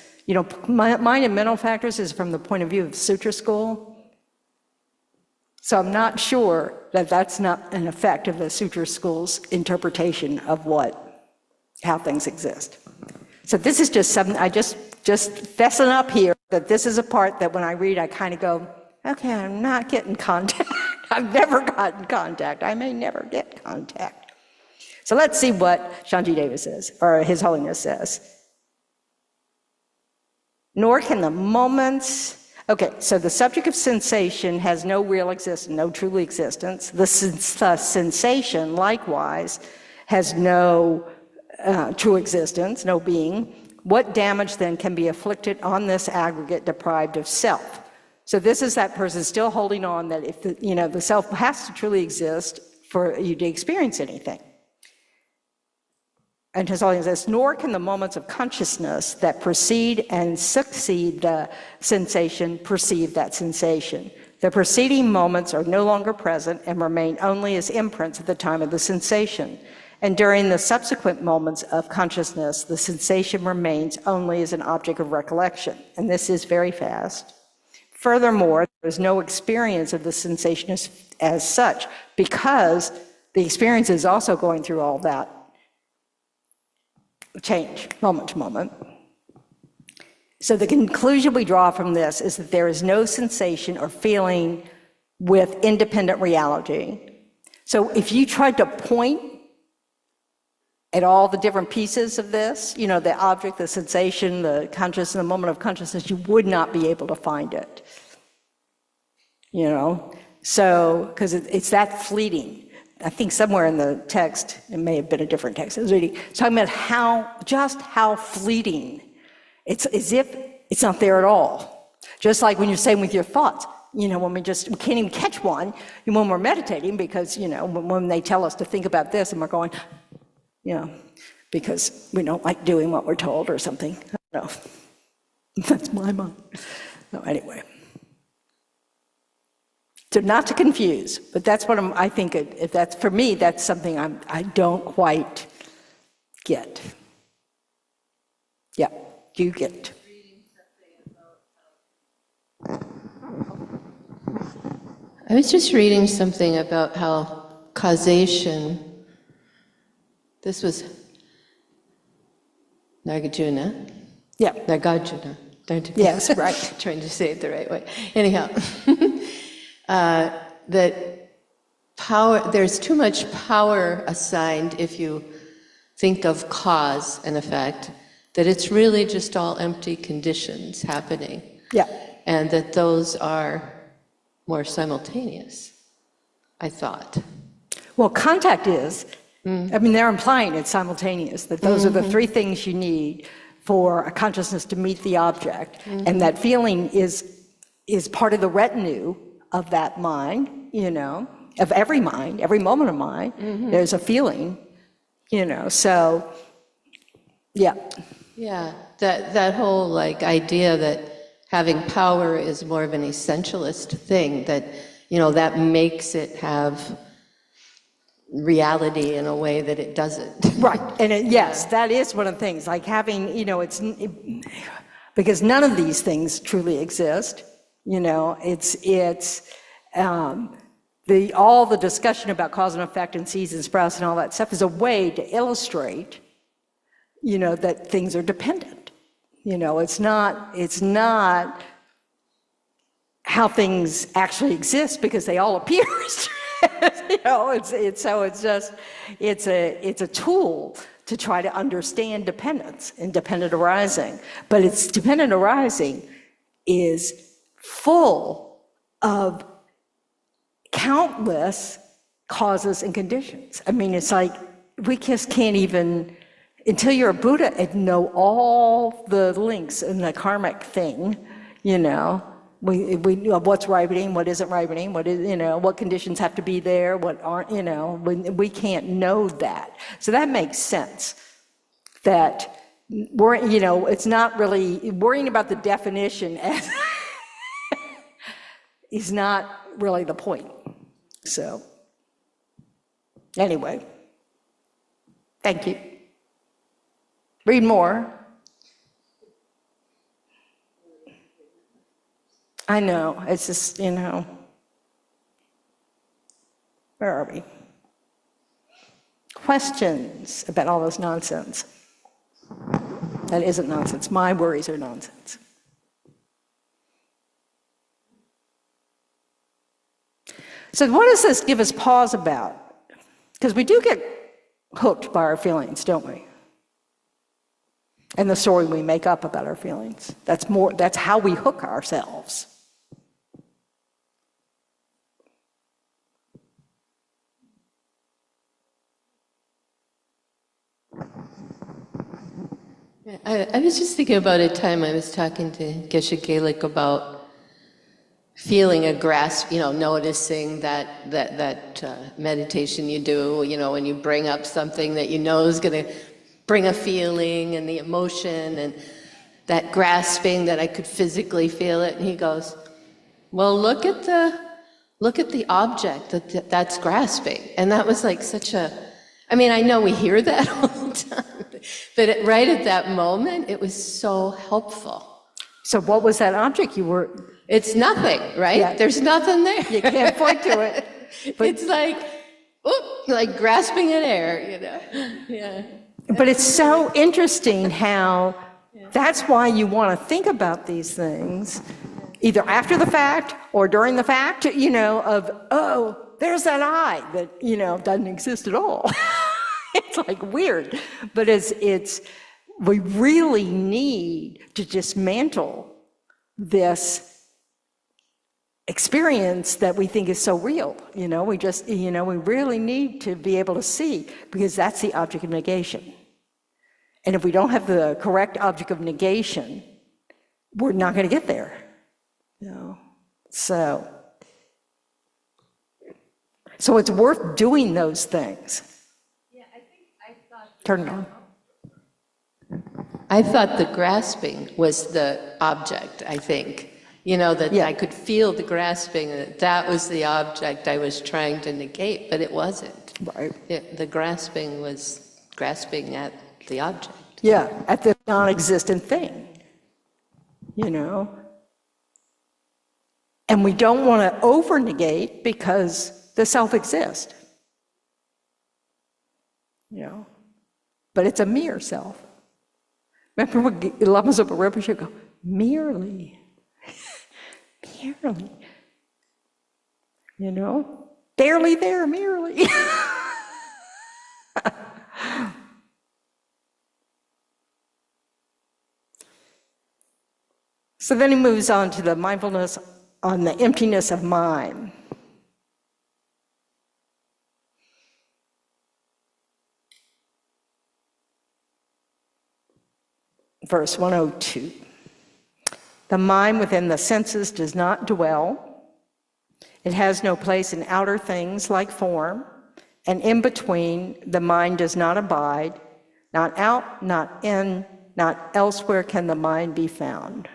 mind and mental factors is from the point of view of Sutra school. So I'm not sure that that's not an effect of the Sutra school's interpretation of how things exist. So this is just something, I just fessing up here, that this is a part that when I read, I kind of go, okay, I'm not getting contact. I've never gotten contact. I may never get contact. So let's see what Shanti Deva says, or His Holiness says. Nor can the moments, okay, so the subject of sensation has no real existence, no truly existence. The sensation, likewise, has no true existence, no being. What damage then can be inflicted on this aggregate deprived of self? So this is that person still holding on that if the self has to truly exist for you to experience anything. And His Holiness says, nor can the moments of consciousness that precede and succeed the sensation perceive that sensation. The preceding moments are no longer present and remain only as imprints at the time of the sensation. And during the subsequent moments of consciousness, the sensation remains only as an object of recollection. And this is very fast. Furthermore, there is no experience of the sensation as such, because the experience is also going through all that change, moment to moment. So the conclusion we draw from this is that there is no sensation or feeling with independent reality. So if you tried to point at all the different pieces of this, the object, the sensation, the consciousness, the moment of consciousness, you would not be able to find it. So, because it's that fleeting. I think somewhere in the text, it may have been a different text I was reading, it's talking about how fleeting. It's as if it's not there at all. Just like when you're saying with your thoughts, when we can't even catch one when we're meditating, because, when they tell us to think about this and we're going, because we don't like doing what we're told or something. I don't know. That's my mind. No, anyway. So not to confuse, but that's what I think, if that's, for me, that's something I don't quite get. Yeah, you get. I was just reading something about how causation, this was Nagarjuna. Yeah. Nagarjuna. Yes, right. Trying to say it the right way. Anyhow, that power, there's too much power assigned if you think of cause and effect, that it's really just all empty conditions happening. Yeah. And that those are more simultaneous, I thought. Well, contact is, they're implying it's simultaneous, that those are the three things you need for a consciousness to meet the object. And that feeling is part of the retinue of that mind, of every mind, every moment of mind. There's a feeling, so, yeah. Yeah, that whole idea that having power is more of an essentialist thing, that, that makes it have reality in a way that it doesn't. Right, and yes, that is one of the things, like having, because none of these things truly exist, all the discussion about cause and effect and seeds and sprouts and all that stuff is a way to illustrate, that things are dependent. It's not how things actually exist, because they all appear. It's a tool to try to understand dependence and dependent arising. But it's dependent arising is full of countless causes and conditions. It's like we just can't even, until you're a Buddha and know all the links in the karmic thing, we know what's ripening, what isn't ripening, what is, what conditions have to be there, what aren't, we can't know that. So that makes sense that it's not really, worrying about the definition as is not really the point. So anyway, thank you. Read more. I know, it's just, where are we? Questions about all this nonsense? That isn't nonsense. My worries are nonsense. So what does this give us pause about? Because we do get hooked by our feelings, don't we? And the story we make up about our feelings. That's how we hook ourselves. I was just thinking about a time I was talking to Geshe Gaelic about feeling a grasp, noticing that meditation you do, when you bring up something that you know is going to bring a feeling and the emotion and that grasping that I could physically feel it. And he goes, well, look at the object that's grasping. And that was like I know we hear that all the time, but right at that moment, it was so helpful. So what was that object you were? It's nothing, right? Yeah. There's nothing there. You can't point to it. But, It's like grasping at air, Yeah. but it's so interesting how that's why you want to think about these things, either after the fact or during the fact, there's that I that, doesn't exist at all. It's like weird, but we really need to dismantle this experience that we think is so real. We really need to be able to see, because that's the object of negation. And if we don't have the correct object of negation, we're not going to get there. So it's worth doing those things. Turn it on. I thought the grasping was the object, I think. That Yeah. I could feel the grasping, that was the object I was trying to negate, but it wasn't. Right. The grasping was grasping at the object. Yeah, at the non-existent thing. And we don't want to over-negate because the self exists. But it's a mere self. Remember what Lama Zopa Rinpoche would go, merely. Merely. Barely there, merely. So then he moves on to the mindfulness on the emptiness of mind. Verse 102. The mind within the senses does not dwell. It has no place in outer things like form, and in between the mind does not abide. Not out, not in, not elsewhere can the mind be found.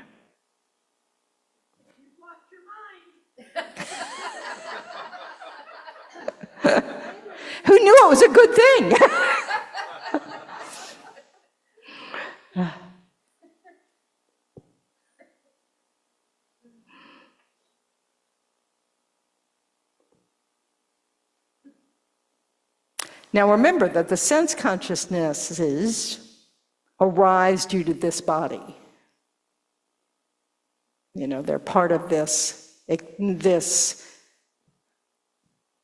Who knew it was a good thing? Now remember that the sense consciousnesses arise due to this body. They're part of this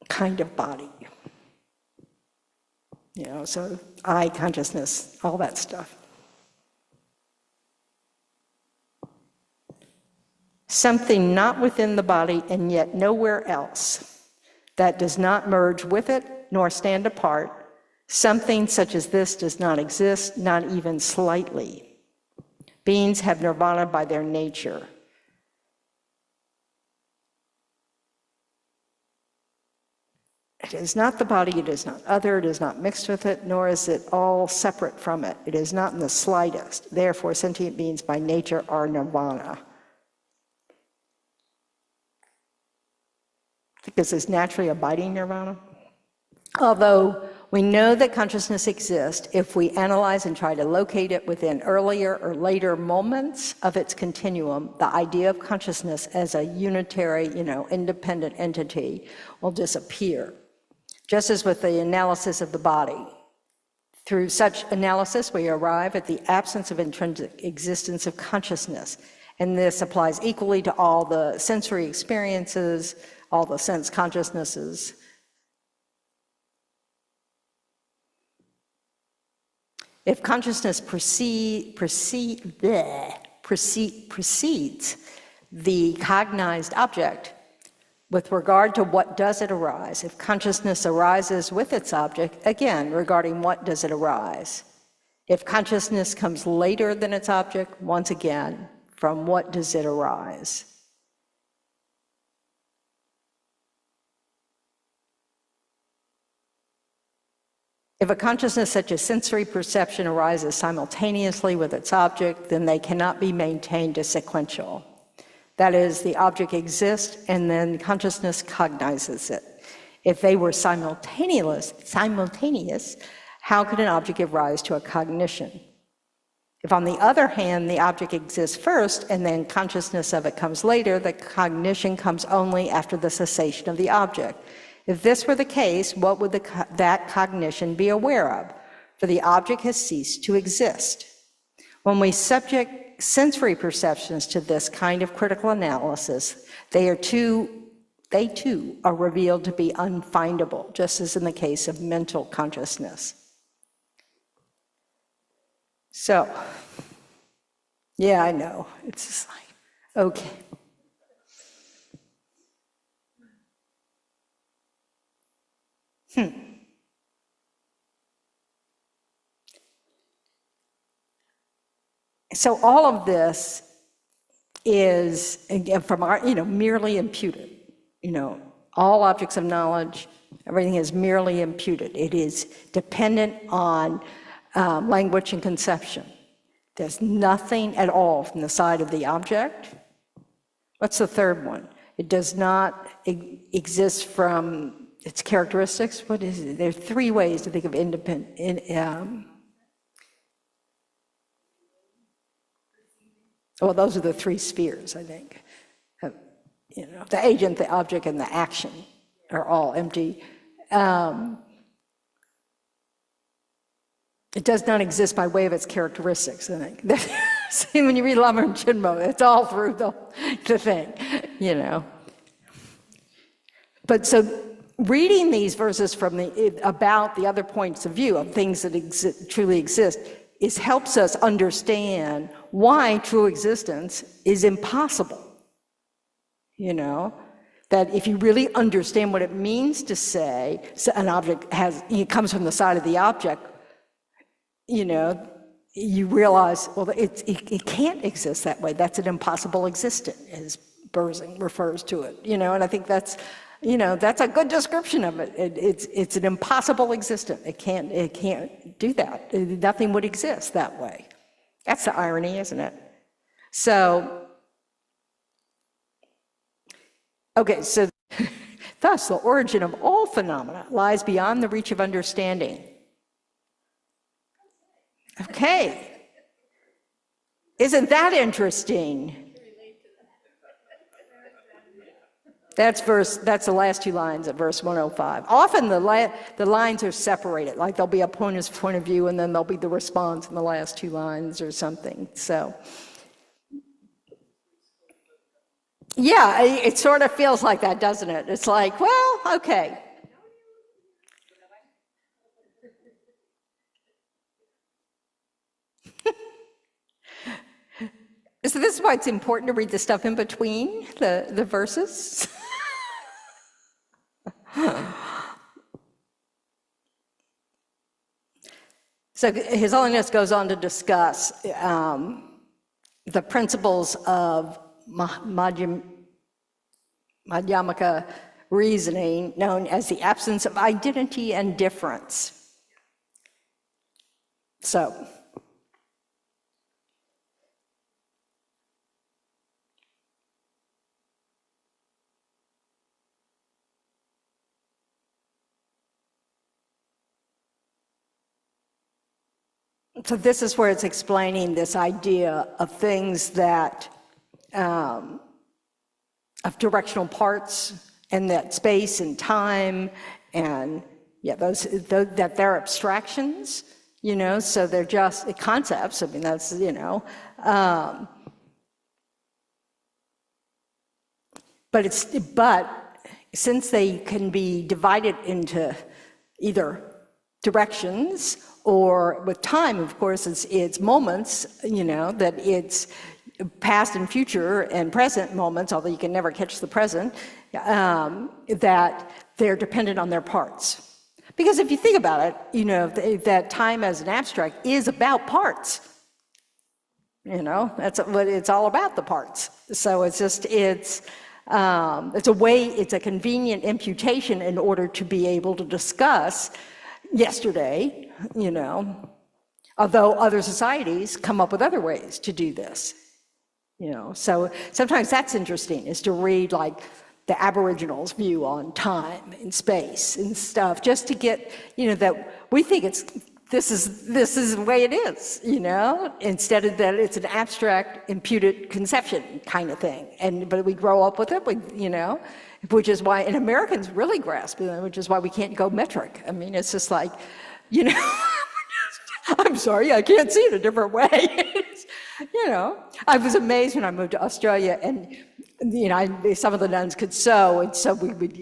kind of body. So I consciousness, all that stuff. Something not within the body and yet nowhere else, that does not merge with it nor stand apart. Something such as this does not exist, not even slightly. Beings have nirvana by their nature. It is not the body, it is not other, it is not mixed with it, nor is it all separate from it. It is not in the slightest. Therefore, sentient beings by nature are nirvana. Because it's naturally abiding nirvana. Although we know that consciousness exists, if we analyze and try to locate it within earlier or later moments of its continuum, the idea of consciousness as a unitary, independent entity will disappear. Just as with the analysis of the body, Through such analysis, we arrive at the absence of intrinsic existence of consciousness. And this applies equally to all the sensory experiences, all the sense consciousnesses. If consciousness precedes the cognized object, with regard to what does it arise? If consciousness arises with its object, again, regarding what does it arise? If consciousness comes later than its object, once again, from what does it arise? If a consciousness such as sensory perception arises simultaneously with its object, then they cannot be maintained as sequential. That is, the object exists and then consciousness cognizes it. If they were simultaneous, how could an object give rise to a cognition? If, on the other hand, the object exists first and then consciousness of it comes later, the cognition comes only after the cessation of the object. If this were the case, what would that cognition be aware of? For the object has ceased to exist. When we subject sensory perceptions to this kind of critical analysis, they too are revealed to be unfindable, just as in the case of mental consciousness. So, yeah, I know, it's just like, okay. So all of this is, again, from our, merely imputed. All objects of knowledge, everything is merely imputed. It is dependent on language and conception. There's nothing at all from the side of the object. What's the third one? It does not exist from its characteristics. What is it? There are three ways to think of independent. Well, those are the three spheres, I think. The agent, the object, and the action are all empty. It does not exist by way of its characteristics, I think. See, when you read Lamrim Topics, it's all through the thing, But so reading these verses from about the other points of view of things that truly exist helps us understand why true existence is impossible. That if you really understand what it means to say an object comes from the side of the object, you realize, well, it can't exist that way. That's an impossible existence, as Berzing refers to it. And I think that's a good description of it. It's an impossible existence. It can't do that. Nothing would exist that way. That's the irony, isn't it? So, okay, so thus the origin of all phenomena lies beyond the reach of understanding. Okay. Isn't that interesting? That's the last two lines of verse 105. Often the lines are separated, like there'll be a point of view and then there'll be the response in the last two lines or something. So, yeah, it sort of feels like that, doesn't it? It's like, well, okay. So this is why it's important to read the stuff in between the verses. So His Holiness goes on to discuss the principles of Madhyamaka reasoning, known as the absence of identity and difference. So, this is where it's explaining this idea of things that, of directional parts, and that space and time, and that they're abstractions, so they're just concepts. I mean, that's, but since they can be divided into either directions or with time, of course, it's moments, that it's past and future and present moments, although you can never catch the present, that they're dependent on their parts. Because if you think about it, that time as an abstract is about parts. That's what it's all about, the parts. So it's a way, it's a convenient imputation in order to be able to discuss yesterday, although other societies come up with other ways to do this. So sometimes that's interesting, is to read like the Aboriginals' view on time and space and stuff, just to get, that we think this is the way it is, instead of that it's an abstract imputed conception kind of thing. But we grow up with it, which is why, and Americans really grasp it, which is why we can't go metric. I mean, it's just like, I'm sorry, I can't see it a different way. I was amazed when I moved to Australia, and some of the nuns could sew, and so we would,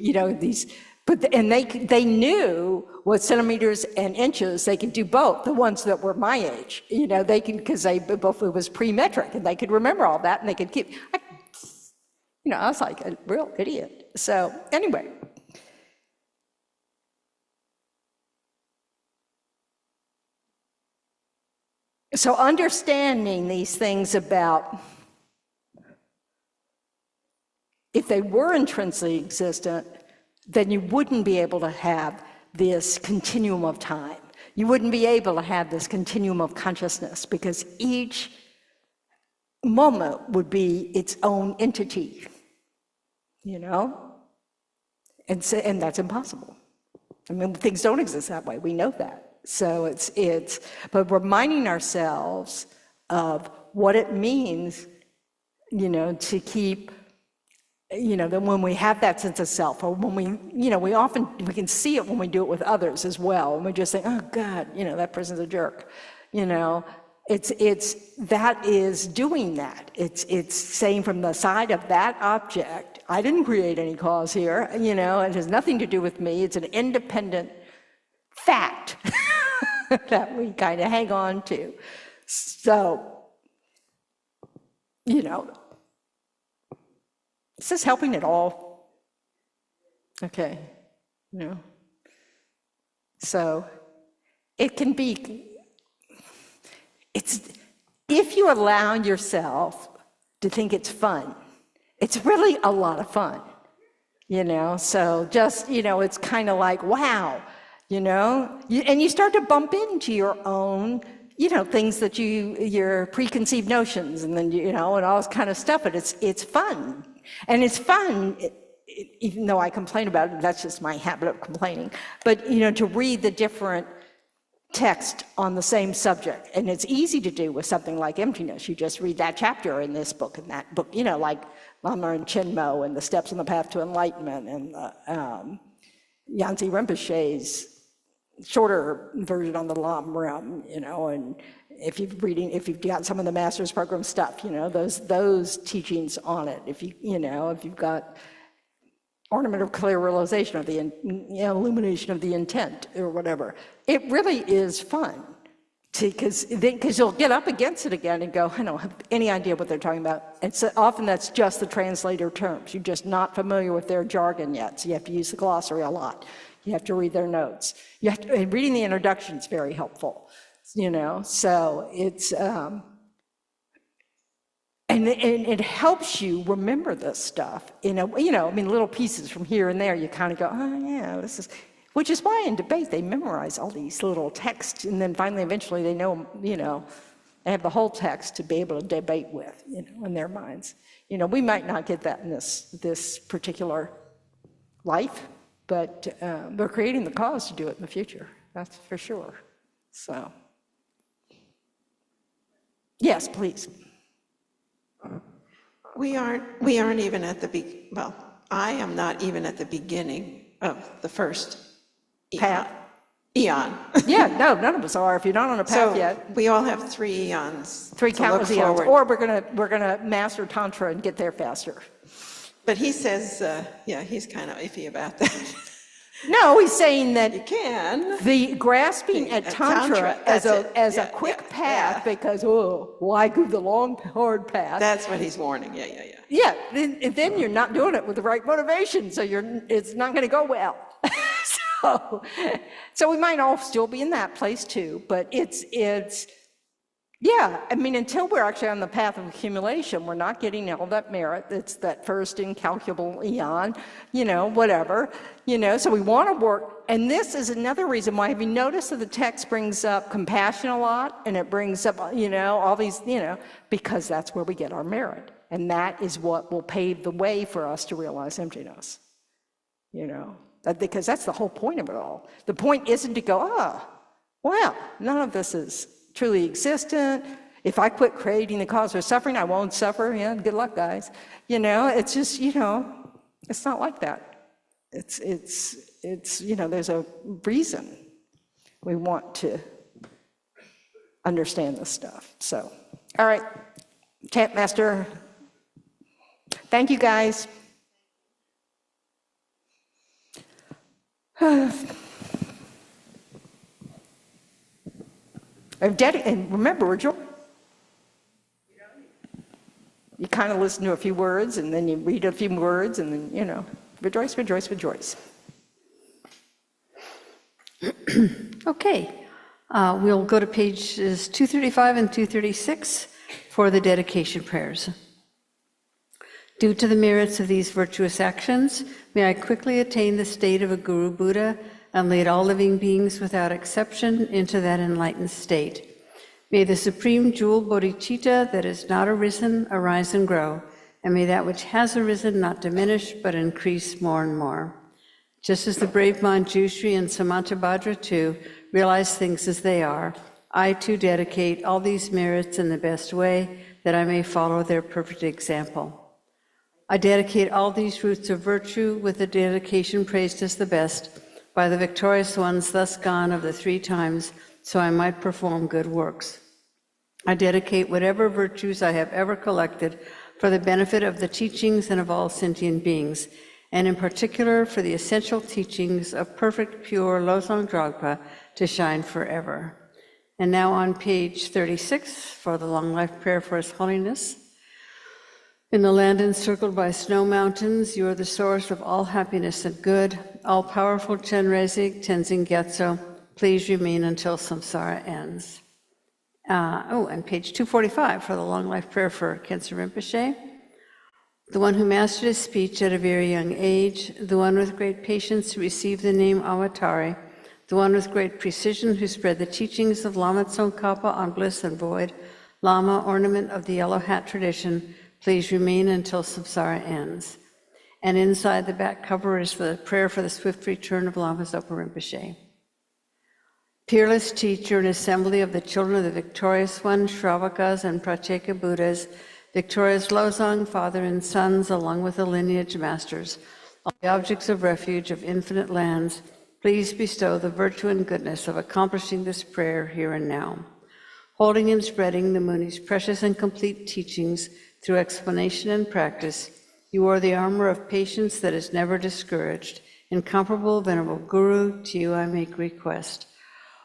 and they knew what centimeters and inches. They could do both. The ones that were my age, they can, because they both, it was pre-metric, and they could remember all that, and they could keep. I was like a real idiot. So anyway. So understanding these things about, if they were intrinsically existent, then you wouldn't be able to have this continuum of time. You wouldn't be able to have this continuum of consciousness, because each moment would be its own entity, and that's impossible. I mean, things don't exist that way. We know that. So but reminding ourselves of what it means, to keep, that when we have that sense of self, or when we can see it when we do it with others as well, and we just think, oh God, that person's a jerk, that is doing that. It's saying from the side of that object, I didn't create any cause here, it has nothing to do with me. It's an independent fact that we kind of hang on to. So, is this helping at all? Okay, so it can be, if you allow yourself to think it's fun, it's really a lot of fun, so just, it's kind of like, wow, and you start to bump into your own, things that your preconceived notions, and then, and all this kind of stuff, but it's fun. And it's fun, even though I complain about it, that's just my habit of complaining, but, to read the different text on the same subject. And it's easy to do with something like emptiness. You just read that chapter in this book and that book, like Lamrim Chenmo and the Steps on the Path to Enlightenment, and Yanzi Rinpoche's shorter version on the Lamrim, and if you've got some of the master's program stuff, those teachings on it. If you've got ornament of clear realization of the illumination of the intent or whatever, it really is fun, because you'll get up against it again and go, I don't have any idea what they're talking about. And so often that's just the translator terms. You're just not familiar with their jargon yet, so you have to use the glossary a lot. You have to read their notes. And reading the introduction is very helpful, so it's, and it helps you remember this stuff little pieces from here and there. You kind of go, oh yeah, which is why in debate they memorize all these little texts, and then finally, eventually they know, they have the whole text to be able to debate with, in their minds. We might not get that in this particular life, but we're creating the cause to do it in the future. That's for sure. So, yes, please. We aren't even at I am not even at the beginning of the first Path. Eon. Yeah, no, none of us are, if you're not on a path So yet. we all have 3 eons 3 to look countless eons, forward. or we're gonna master Tantra and get there faster. But he says, yeah, he's kind of iffy about that. No, he's saying that You can. the grasping at Tantra as that's it. a Yeah, quick yeah, path, yeah. because, oh, why go the long, hard path? That's what he's warning, yeah. Yeah, then you're not doing it with the right motivation, so it's not gonna go well. So we might all still be in that place too, but it's, yeah, I mean, until we're actually on the path of accumulation, we're not getting all that merit. It's that first incalculable eon, whatever, so we want to work. And this is another reason why, have you noticed that the text brings up compassion a lot, and it brings up, all these, because that's where we get our merit. And that is what will pave the way for us to realize emptiness, because that's the whole point of it all. The point isn't to go, wow, none of this is truly existent. If I quit creating the cause of suffering, I won't suffer. Yeah, good luck, guys. It's just, it's not like that. It's there's a reason we want to understand this stuff. So, all right, Chant Master, thank you, guys. And remember, we're joining. You kind of listen to a few words, and then you read a few words, and then, rejoice, rejoice, rejoice. Okay, we'll go to pages 235 and 236 for the dedication prayers. Due to the merits of these virtuous actions, may I quickly attain the state of a Guru Buddha and lead all living beings without exception into that enlightened state. May the supreme jewel bodhicitta that is not arisen arise and grow, and may that which has arisen not diminish but increase more and more. Just as the brave Manjushri and Samantabhadra too realize things as they are, I too dedicate all these merits in the best way that I may follow their perfect example. I dedicate all these roots of virtue with the dedication praised as the best by the victorious ones thus gone of the 3 times, so I might perform good works. I dedicate whatever virtues I have ever collected for the benefit of the teachings and of all sentient beings, and in particular for the essential teachings of perfect, pure Losang Dragpa to shine forever. And now on page 36 for the long life prayer for His Holiness. In the land encircled by snow mountains, you are the source of all happiness and good. All-powerful Chenrezig Tenzin Gyatso, please remain until samsara ends. And page 245 for the long life prayer for Khensa Rinpoche. The one who mastered his speech at a very young age, the one with great patience who received the name Avatari, the one with great precision who spread the teachings of Lama Tsongkhapa on bliss and void, Lama, ornament of the yellow hat tradition, please remain until samsara ends. And inside the back cover is the prayer for the swift return of Lama Zopa Rinpoche. Peerless teacher and assembly of the children of the victorious one, Shravakas and Pratyeka Buddhas, victorious Losang, father and sons, along with the lineage masters, all the objects of refuge of infinite lands, please bestow the virtue and goodness of accomplishing this prayer here and now. Holding and spreading the Muni's precious and complete teachings through explanation and practice, you are the armor of patience that is never discouraged. Incomparable, venerable Guru, to you I make request.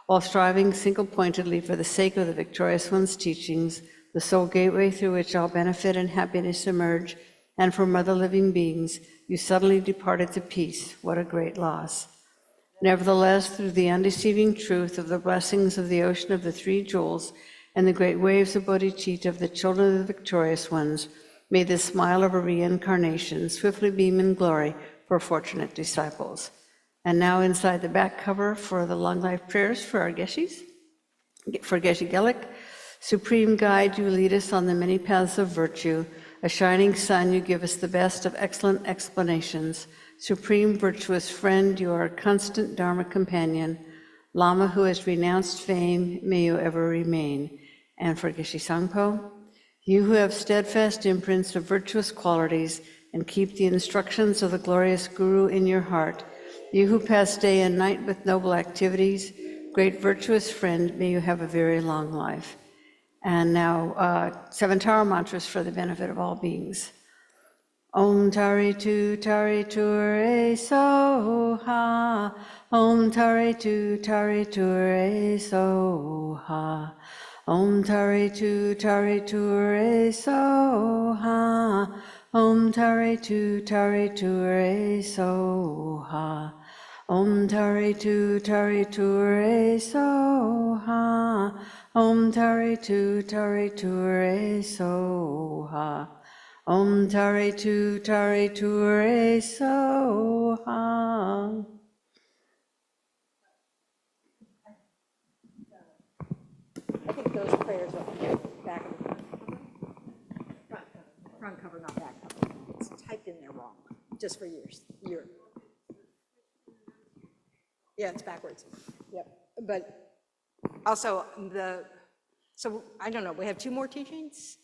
While striving single-pointedly for the sake of the victorious one's teachings, the sole gateway through which all benefit and happiness emerge, and from other living beings, you suddenly departed to peace. What a great loss. Nevertheless, through the undeceiving truth of the blessings of the ocean of the 3 jewels and the great waves of bodhicitta of the children of the victorious ones, may the smile of a reincarnation swiftly beam in glory for fortunate disciples. And now inside the back cover for the long life prayers for our Geshis, for Geshe Gelik. Supreme Guide, you lead us on the many paths of virtue. A shining sun, you give us the best of excellent explanations. Supreme virtuous friend, you are a constant Dharma companion. Lama who has renounced fame, may you ever remain. And for Geshe Sangpo, you who have steadfast imprints of virtuous qualities and keep the instructions of the glorious Guru in your heart, You who pass day and night with noble activities, great virtuous friend, may you have a very long life. And now, 7 Tara mantras for the benefit of all beings. Om Tari Tu Tari Ture Soha. Om Tari Tu Tari Ture Soha. Om Tari Tu Tari Ture Soha. Om Tari Tu Tari Ture Soha. Om Tari Tu Tari Ture Soha. Om Tari Tu Tari Ture Soha. Om Tari Tu Tari Ture Soha. I think those prayers are back of the front cover, not back cover. It's typed in there wrong, just for yours. Yeah, it's backwards. Yep. But also so I don't know, we have 2 more teachings?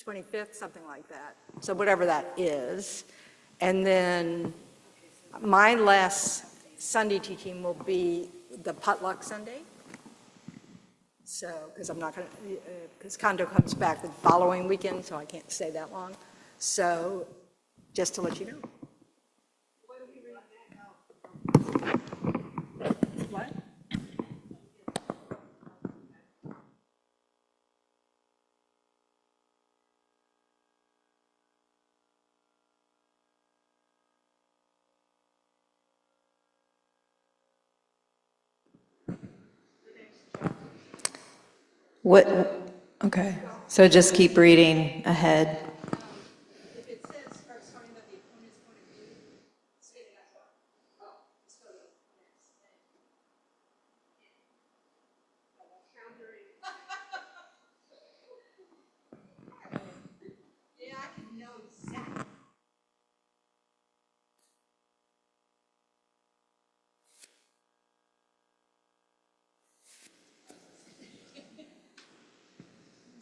25th, something like that. So whatever that is. And then my last Sunday teaching will be the potluck Sunday. So, because I'm not going to, because Kondo comes back the following weekend, so I can't stay that long. So, just to let you know. What? What, okay, so just keep reading ahead.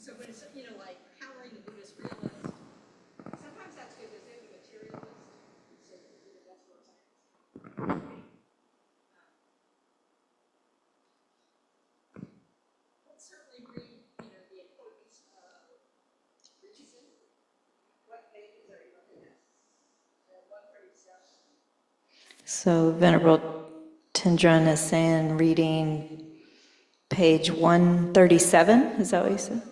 So when it's, like countering the Buddhist realist, sometimes that's good because they're the materialist. So that's where it's at. Let's certainly read, the importance of riches. What pages are you looking at? 137. So Venerable Tendron is saying, reading page 137, is that what you said?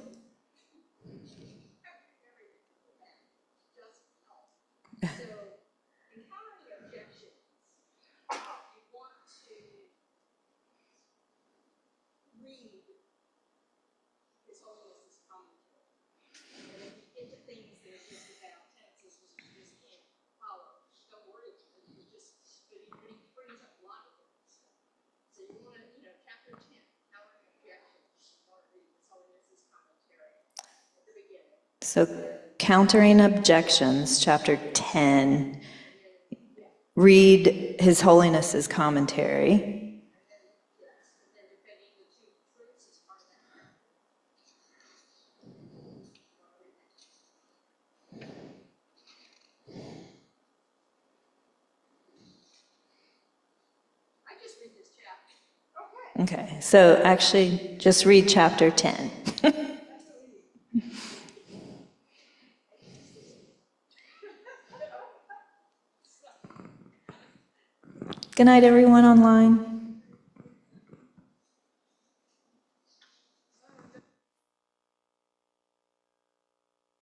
So countering objections, chapter 10, read His Holiness's commentary. Okay, so actually just read chapter 10. Good night, everyone online.